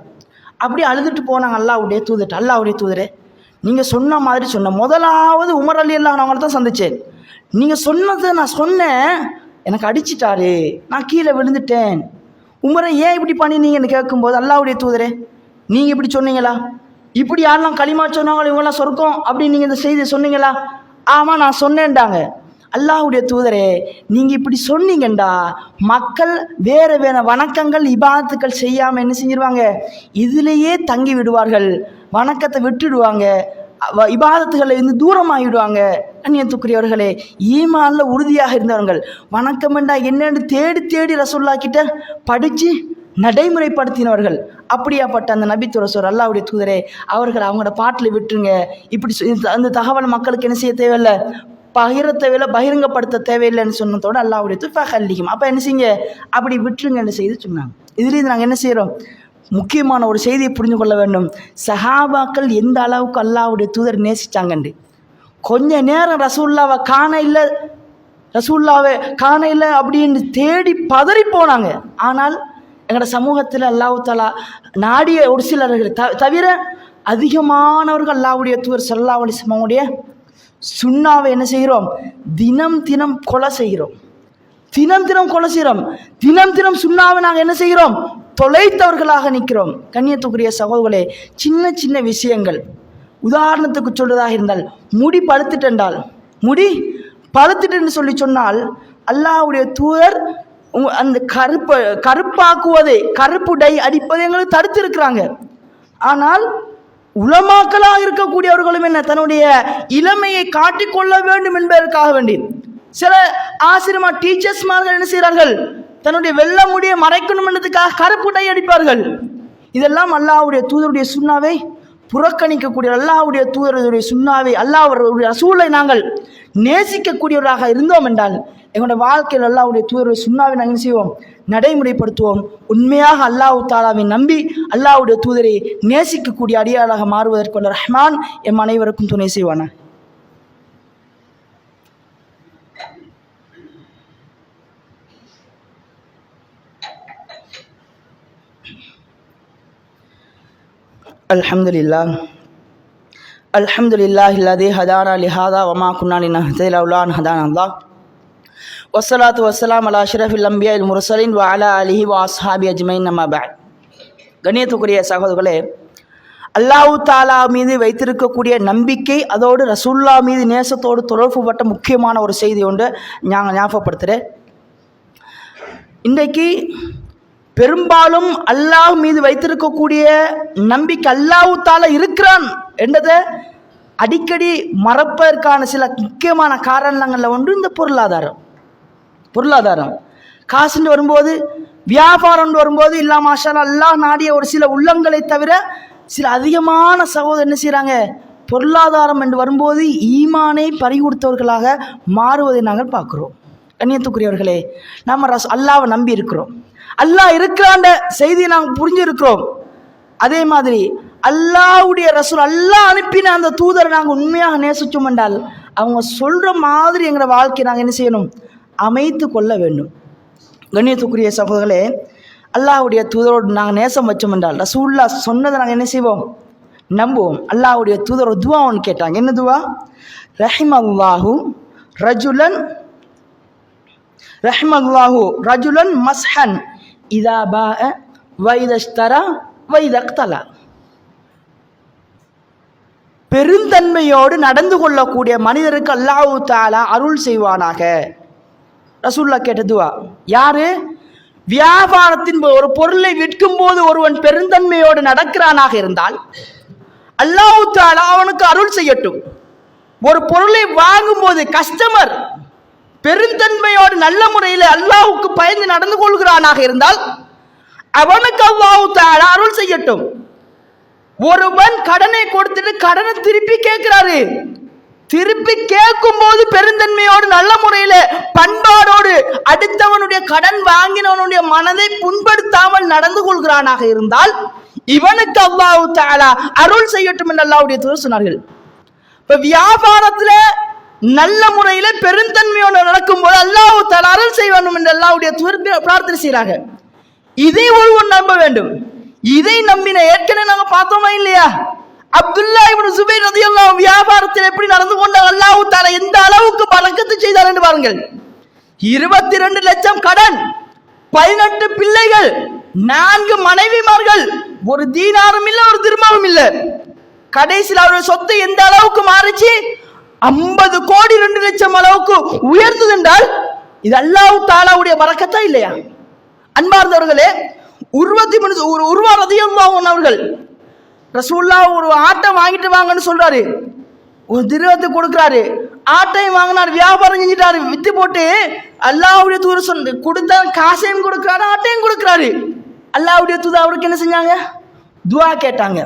அப்படி அழுதுட்டு போனாங்க அல்லாஹ்வுடைய தூதரே, நீங்க சொன்ன மாதிரி சொன்ன முதலாவது உமர் ரலியல்லாஹு அன்ஹு அவங்கள தான் சந்திச்சேன். நீங்க சொன்னதை நான் சொன்னேன், எனக்கு அடிச்சிட்டாரு, நான் கீழே விழுந்துட்டேன். உமரை ஏன் இப்படி பண்ணினீங்கன்னு கேட்கும்போது அல்லாஹ்வுடைய தூதரே நீங்கள் இப்படி சொன்னீங்களா, இப்படி யாரெல்லாம் களிமா சொன்னாங்களோ இவங்கெல்லாம் சொர்க்கம் அப்படின்னு நீங்கள் இந்த செய்தியை சொன்னீங்களா? ஆமாம் நான் சொன்னேன்டாங்க. அல்லாஹ்வுடைய தூதரே நீங்கள் இப்படி சொன்னீங்கண்டா மக்கள் வேறு வேறு வணக்கங்கள் இபாதத்துக்கள் செய்யாமல் என்ன செஞ்சிருவாங்க, இதிலேயே தங்கி விடுவார்கள், வணக்கத்தை விட்டுடுவாங்க, இபாதத்துகளை இருந்து தூரமாகிடுவாங்க. கண்ணியத்துக்குரியவர்களே, ஈமான்ல உறுதியாக இருந்தவர்கள் வணக்கம் என்றா என்னென்னு தேடி தேடி ரசூலுல்லாஹ் கிட்ட படித்து நடைமுறைப்படுத்தினவர்கள். அப்படியாப்பட்ட அந்த நபித்து ரசூல் அல்லாஹ்வுடைய தூதரே அவர்கள் அவங்களோட பாட்டில் விட்டுருங்க. இப்படி அந்த தகவல் மக்களுக்கு என்ன செய்ய தேவையில்லை, பகிர தேவையில்லை, பகிரங்கப்படுத்த தேவையில்லைன்னு சொன்னதோடு அல்லாஹ்வுடைய துஃபஹல்லிஹிம், அப்போ என்ன செய்யுங்க, அப்படி விட்டுருங்கன்னு செய்து சொன்னாங்க. இதுலேருந்து நாங்கள் என்ன செய்கிறோம், முக்கியமான ஒரு செய்தியை புரிந்து கொள்ள வேண்டும். சஹாபாக்கள் எந்த அளவுக்கு அல்லாஹ்வுடைய தூதர் நேசித்தாங்கண்டு. கொஞ்ச நேரம் ரசூலுல்லாவை காண இல்லை அப்படின்னு தேடி பதறி போனாங்க. ஆனால் எங்களோட சமூகத்தில் அல்லாஹ் தஆலா நாடிய ஒரு சிலர்கள் தவிர அதிகமானவர்கள் அல்லாஹ்வுடைய தூதர் ஸல்லல்லாஹு அலைஹி வஸல்லம் உடைய சுன்னாவை என்ன செய்கிறோம், தினம் தினம் கொலை செய்கிறோம். தினம் தினம் சுன்னாவை நாங்கள் என்ன செய்கிறோம், தொலைத்தவர்களாக நிற்கிறோம். கண்ணியத்துக்குரிய சகோதரர்களே, சின்ன சின்ன விஷயங்கள் உதாரணத்துக்கு சொல்றதாக இருந்தால் முடி பழுத்துட்டுன்னு சொல்லி சொன்னால் அல்லாஹ்வுடைய தூதர் அந்த கருப்பாக்குவதை, கருப்பு டை அடிப்பதை எங்களுக்கு தடுத்திருக்கிறாங்க. ஆனால் உலமாக்களாக இருக்கக்கூடியவர்களும் என்ன தன்னுடைய இளமையை காட்டிக்கொள்ள வேண்டும் என்பதற்காக வேண்டி சில ஆசிரியர் டீச்சர்ஸ்மார்கள் என்ன செய்கிறார்கள், தன்னுடைய வெள்ளை முடியை மறைக்கணும் என்பதற்காக கருப்பு டை அடிப்பார்கள். இதெல்லாம் அல்லாஹ்வுடைய தூதருடைய சுன்னாவை புறக்கணிக்கக்கூடிய, அல்லாஹ்வுடைய தூதருடைய சுன்னாவை, அல்லாஹ்வுடைய ரசூலை நாங்கள் நேசிக்கக்கூடியவராக இருந்தோம் என்றால் எங்களுடைய வாழ்க்கையில் அல்லாஹ்வுடைய தூதருடைய சுன்னாவை நாங்கள் என்ன செய்வோம், நடைமுறைப்படுத்துவோம். உண்மையாக அல்லாஹ் தாலாவை நம்பி அல்லாஹ்வுடைய தூதரை நேசிக்கக்கூடிய அடியாளாக மாறுவதற்கு ரஹ்மான் எம் அனைவருக்கும் துணை செய்வானா. அல்ஹம்துலில்லாஹில்லதீ ஹதானா லிஹாதா வமா குன்னா லினஹ்ததிய லவ்லா அன் ஹதானா அல்லாஹ் வஸ்ஸலாத்து வஸ்ஸலாம் அலா அஷ்ரஃபில் அன்பியாஇல் முர்சலீன் வ அலா ஆலிஹி வ அஸ்ஹாபி அஜ்மஈன் அம்மா பஅத். கண்ணியத்துக்குரிய சகோதரர்களே, அல்லாஹ் தஆலா மீது வைத்திருக்கக்கூடிய நம்பிக்கை, அதோடு ரசூலுல்லாஹ் மீது நேசத்தோடு தொடர்புபட்ட முக்கியமான ஒரு செய்தி ஒன்று நாங்கள் ஞாபகப்படுத்துகிறேன். இன்றைக்கு பெரும்பாலும் அல்லாஹ் மீது வைத்திருக்கக்கூடிய நம்பிக்கை, அல்லாஹ் தஆலா இருக்கிறான் என்றதை அடிக்கடி மறப்பதற்கான சில முக்கியமான காரணங்களில் ஒன்று இந்த பொருளாதாரம். காசுன்னு வரும்போது, வியாபாரம் வரும்போது இல்லா மாஷா அல்லாஹ் நாடிய ஒரு சில உள்ளங்களை தவிர சில அதிகமான சகோதரர் என்ன செய்கிறாங்க, பொருளாதாரம் என்று வரும்போது ஈமானை பறிகொடுத்தவர்களாக மாறுவதை நாங்கள் பார்க்குறோம். கண்ணியத்துக்குரியவர்களே, நம்ம அல்லாஹ்வை நம்பி இருக்கிறோம், அல்லாஹ் இருக்கிறாண்ட செய்தியை நாங்கள் புரிஞ்சிருக்கிறோம். அதே மாதிரி அல்லாஹ்வுடைய ரசூல், அல்லாஹ் அனுப்பின அந்த தூதரை நாங்கள் உண்மையாக நேசிச்சோம் என்றால் அவங்க சொல்கிற மாதிரி எங்களோட வாழ்க்கையை நாங்கள் என்ன செய்யணும், அமைத்து கொள்ள வேண்டும். கண்ணியத்துக்குரிய சகோதரர்களே, அல்லாஹ்வுடைய தூதரோடு நாங்கள் நேசம் வச்சோம் என்றால் ரசூலுல்லாஹ் சொன்னதை நாங்கள் என்ன செய்வோம், நம்புவோம். அல்லாஹ்வுடைய தூதர் ஒரு துவா ஒன்று கேட்டாங்க. என்ன துவா? ரஹிமல்லாஹு ரஜுலன் மஸ்ஹன் இதா பாஅ வைதஷ்தரா வைதக்தலா. பெருந்தன்மையோடு நடந்து கொள்ளக்கூடிய மனிதருக்கு அல்லாஹ் தஆலா அருள் செய்வானாக. ரசூலுல்லாஹ் கேட்ட துவா. யாரு? வியாபாரத்தின் ஒரு பொருளை விற்கும் போது ஒருவன் பெருந்தன்மையோடு நடக்கிறானாக இருந்தால் அல்லாஹ் தஆலா அவனுக்கு அருள் செய்யட்டும். ஒரு பொருளை வாங்கும் போது கஸ்டமர் பெருந்தன்மையோடு நல்ல முறையில் அல்லாஹ்வுக்கு பயந்து நடந்து கொள்கிறானாக இருந்தால் அவனுக்கு அல்லாஹ் தஆலா அருள் செய்யட்டும். ஒருவன் கடனை கொடுத்துட்டு கடனை திருப்பி கேட்கிறாரு, திருப்பி கேட்கும் போது பெருந்தன்மையோடு நல்ல முறையில பண்பாடோடு அடுத்தவனுடைய கடன் வாங்கினவனுடைய மனதை புண்படுத்தாமல் நடந்து கொள்கிறானாக இருந்தால் இவனுக்கு அல்லாஹ் தஆலா அருள் செய்யட்டும் என்று அல்லாஹ்வுடைய தூதர் சொன்னார்கள். இப்ப வியாபாரத்துல நல்ல முறையில பெருந்தன்மையோடு நடக்கும் போது அல்லாஹ் தஆலா அருள் செய்ய வேண்டும் என்று அல்லாஹ்வுடைய தூதர் பிரார்த்தனை செய்கிறாங்க. இதை ஒருவன் நம்ப வேண்டும். இதை நம்பின ஏற்கனவே நாங்க பார்த்தோமா இல்லையா? அப்துல்லா இப்னு சுபைர் ரலியல்லாஹு அன்ஹு வியாபாரத்தில் எப்படி நடந்து கொண்டார், அல்லாஹ் தஆலா எந்த அளவுக்கு பரக்கத்து செய்தார் என்று பாருங்கள். 22 லட்சம் கடன், 18 பிள்ளைகள், 4 மனைவிமார்கள், ஒரு தீனாரும் இல்ல ஒரு திர்ஹமும் இல்ல. கடைசியில் அவருடைய சொத்து எந்த அளவுக்கு மாறிச்சு? 50 கோடி 2 லட்சம் அளவுக்கு உயர்ந்தது என்றால் இது அல்லாஹ் தஆலாவுடைய பரக்கத்தா இல்லையா? அன்பார்ந்தவர்களே, உர்வா ரலியல்லாஹு அன்ஹு அவர்கள் ரசூலுல்லாஹ் ஒரு ஆட்டை வாங்கிட்டு வாங்கன்னு சொல்றாரு, ஒரு திரவத்தை கொடுக்கிறாரு, ஆட்டையும் வாங்கினார், வியாபாரம் செஞ்சிட்டாரு, வித்து போட்டு அல்லாஹ்வுடைய தூதர் சொன்ன கொடுத்த காசையும் கொடுக்கிறாரு, ஆட்டையும் கொடுக்கிறாரு. அல்லாஹ்வுடைய தூதர் அவருக்கு என்ன செஞ்சாங்க? துஆ கேட்டாங்க.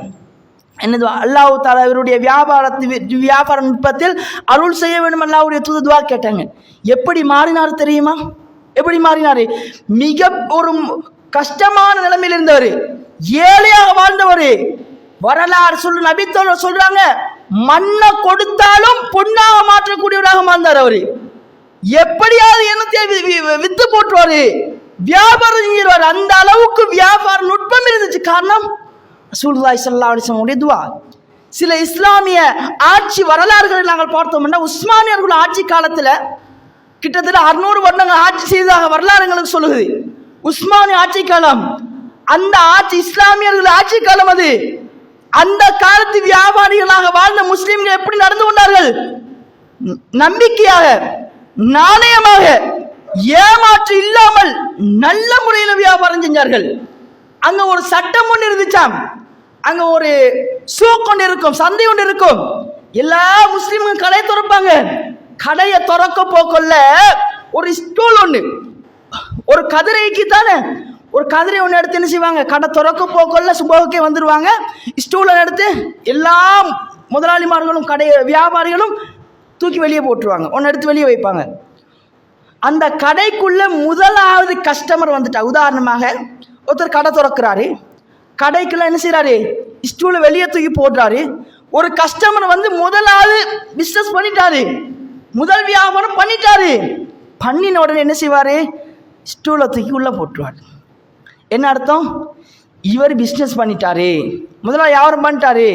என்ன துஆ? அல்லாஹ் தஆலா இவருடைய வியாபார நுட்பத்தில் அருள் செய்ய வேண்டும். அல்லாஹ்வுடைய தூதர் துஆ கேட்டாங்க. எப்படி மாறினார் தெரியுமா? எப்படி மாறினாரு? மிக ஒரு கஷ்டமான நிலைமையில் இருந்தவர், ஏழையாக வாழ்ந்தவர். வரலாறு சொல்லு நபித்தோழர் சொல்றாங்க, மண்ணை கொடுத்தாலும் பொன்னாக மாற்றக்கூடியவராக வாழ்ந்தார். அவரு எப்படியாவது என்னத்தை வித்து போட்டுவாரு, வியாபாரம் செஞ்சிருவாரு. அந்த அளவுக்கு வியாபார நுட்பம் இருந்துச்சு. காரணம் ரசூலுல்லாஹி ஸல்லல்லாஹு அலைஹி வஸல்லம் உடைய துஆ. சில இஸ்லாமிய ஆட்சி வரலாறுகளை நாங்கள் பார்த்தோம்னா, உஸ்மானியர்கள் ஆட்சி காலத்துல கிட்டத்தட்ட 600 வருடங்கள் ஆட்சி செய்ததாக வரலாறு எங்களுக்கு சொல்லுது. உஸ்மானிய ஆட்சி காலம், அந்த ஆட்சி இஸ்லாமியர்கள் ஆட்சி காலம். அது அந்த காலத்து வியாபாரிகளாக வாழ்ந்த முஸ்லிம்கள் எப்படி நடந்து கொண்டார்கள்? நம்பிக்கையாக, நாணயமாக, ஏமாற்று இல்லாமல் நல்ல முறையில் வியாபாரம் செஞ்சார்கள். அங்க ஒரு சட்டம் ஒன்று இருந்துச்சாம், அங்க ஒரு சூக் ஒன்று இருக்கும், சந்தை ஒன்று இருக்கும். எல்லா முஸ்லிம்களும் கடை திறப்பாங்க. கடையை திறக்க போக்கொள்ள ஒரு ஸ்டூல் ஒன்று, ஒரு கதிரைக்கு தானே ஒரு கதிரை ஒன்று எடுத்து என்ன செய்வாங்க, கடை திறக்க போக்கொள்ள சுபோக்கே வந்துடுவாங்க. ஸ்டூலை எடுத்து எல்லா முதலாளிமார்களும் கடை வியாபாரிகளும் தூக்கி வெளியே போட்டுருவாங்க, ஒன்று எடுத்து வெளியே வைப்பாங்க. அந்த கடைக்குள்ள முதலாவது கஸ்டமர் வந்துட்டா, உதாரணமாக ஒருத்தர் கடை திறக்கிறாரு, கடைக்குள்ள என்ன செய்யறாரு, ஸ்டூலை வெளியே தூக்கி போடுறாரு. ஒரு கஸ்டமர் வந்து முதலாவது பிசினஸ் பண்ணிட்டாரு, முதல் வியாபாரம் பண்ணிட்டாரு. பண்ணின உடனே என்ன செய்வாரு, ஸ்டூலை தூக்கி உள்ள போட்டுருவாரு. என்ன அர்த்தம்? இவர் பிசினஸ் பண்ணிட்டாரு, முதல்ல வியாபாரம் பண்ணிட்டாரு.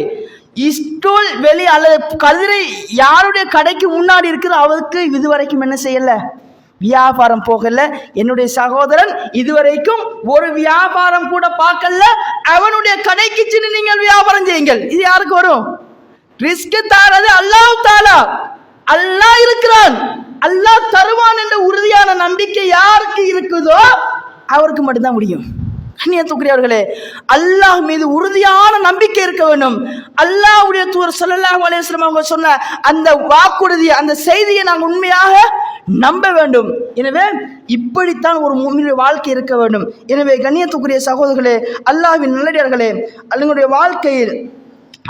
ஸ்டூல் வெளி அல்லது கதிரை யாருடைய கடைக்கு முன்னாடி இருக்குது, அவருக்கு இதுவரைக்கும் என்ன செய்யல, வியாபாரம் போகல. என்னுடைய சகோதரன் இதுவரைக்கும் ஒரு வியாபாரம் கூட பார்க்கல, அவனுடைய கடைக்கு சென்று நீங்கள் வியாபாரம் செய்யுங்கள். இது யாருக்கு வரும்? ரிஸ்க் தாரது அல்லாஹ் தஆலா. அல்லாஹ் இருக்கிறான், அல்லாஹ் தருவான் என்ற உறுதியான நம்பிக்கை யாருக்கு இருக்குதோ அவருக்கு மட்டும்தான் முடியும். கண்ணியத்துக்குரியவர்களே, அல்லாஹ் மீது உறுதியான நம்பிக்கை இருக்க வேண்டும். அல்லாஹ்வுடைய தூதர் ஸல்லல்லாஹு அலைஹி வஸல்லம் அவங்க சொன்ன அந்த வாக்குறுதி, அந்த செய்தியை நாங்கள் உண்மையாக நம்ப வேண்டும். எனவே இப்படித்தான் ஒரு முஃமினுடைய வாழ்க்கை இருக்க வேண்டும். எனவே கண்ணியத்துக்குரிய சகோதரர்களே, அல்லாஹ்வின் நல்லடியார்களே, அவங்களுடைய வாழ்க்கையில்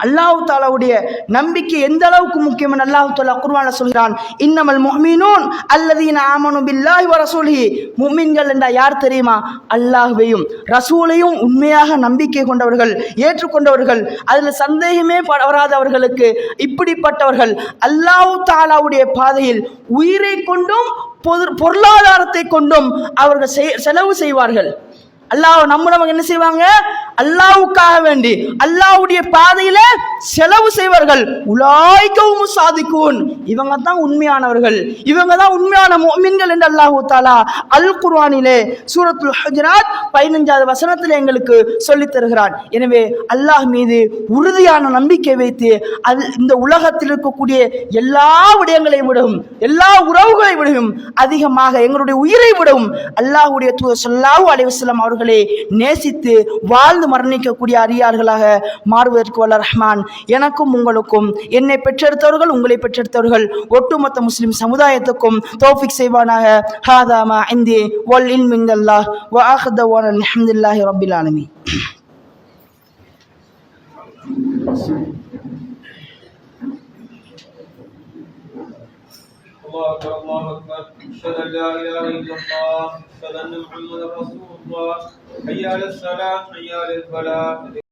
அல்லாஹ் தஆலாவுடைய நம்பிக்கை எந்த அளவுக்கு முக்கியம் என்று அல்லாஹ் தஆலா குர்ஆன்ல சொல்கிறான். இன்னமல் முஃமினூன் அல்லதீன ஆமனு பில்லாஹி வ ரசூலிஹி. முஃமின்கள் என்றால் யார் தெரியுமா? அல்லாஹ்வையும் ரசூலையும் உண்மையாக நம்பிக்கை கொண்டவர்கள், ஏற்றுக்கொண்டவர்கள், அதில் சந்தேகமே வராதவர்களுக்கு. இப்படிப்பட்டவர்கள் அல்லாஹ் தஆலாவுடைய பாதையில் உயிரை கொண்டும் பொருளாதாரத்தை கொண்டும் அவர்கள் செலவு செய்வார்கள். அல்லாஹ் நமக்கு என்ன செய்வாங்க? அல்லாஹ்வுக்காக வேண்டி அல்லாஹ்வுடைய பாதையில செலவு செய்வார்கள். உலாய்கவும் சாதிக்கும், இவங்க தான் உண்மையானவர்கள், இவங்க தான் உண்மையான முஃமின்கள் என்று அல்லாஹ் தஆலா அல் குர்ஆனிலே சூரத்துல் ஹுஜராத் 15வது வசனத்தில் எங்களுக்கு சொல்லித் தருகிறான். எனவே அல்லாஹ் மீது உறுதியான நம்பிக்கை வைத்து இந்த உலகத்தில் இருக்கக்கூடிய எல்லா விடயங்களை விடவும், எல்லா உறவுகளை விடவும், அதிகமாக எங்களுடைய உயிரை விடவும் அல்லாஹ்வுடைய தூதர் ஸல்லல்லாஹு அலைஹி வஸல்லம் அவர்களை நேசித்து வாழ்ந்து மரணிக்கக்கூடிய அடியார்களாக மாறுவதற்கு வல்ல ரஹ்மான் எனக்கும் உங்களுக்கும், என்னை பெற்றெடுத்தவர்கள் உங்களை பெற்றெடுத்தவர்கள், ஒட்டுமொத்த முஸ்லிம் சமுதாயத்துக்கும் தௌஃபிக் செய்வானாக. ஹாதா மா இந்தி வல் இல்மு இன்தல்லாஹ் வ ஆஹிரு தஅவானா அல்ஹம்துலில்லாஹி ரப்பில் ஆலமீன். الله أكبر الله أكبر أشهد أن لا إله إلا الله أشهد أن محمدا رسول الله حي على الصلاة حي على الفلاح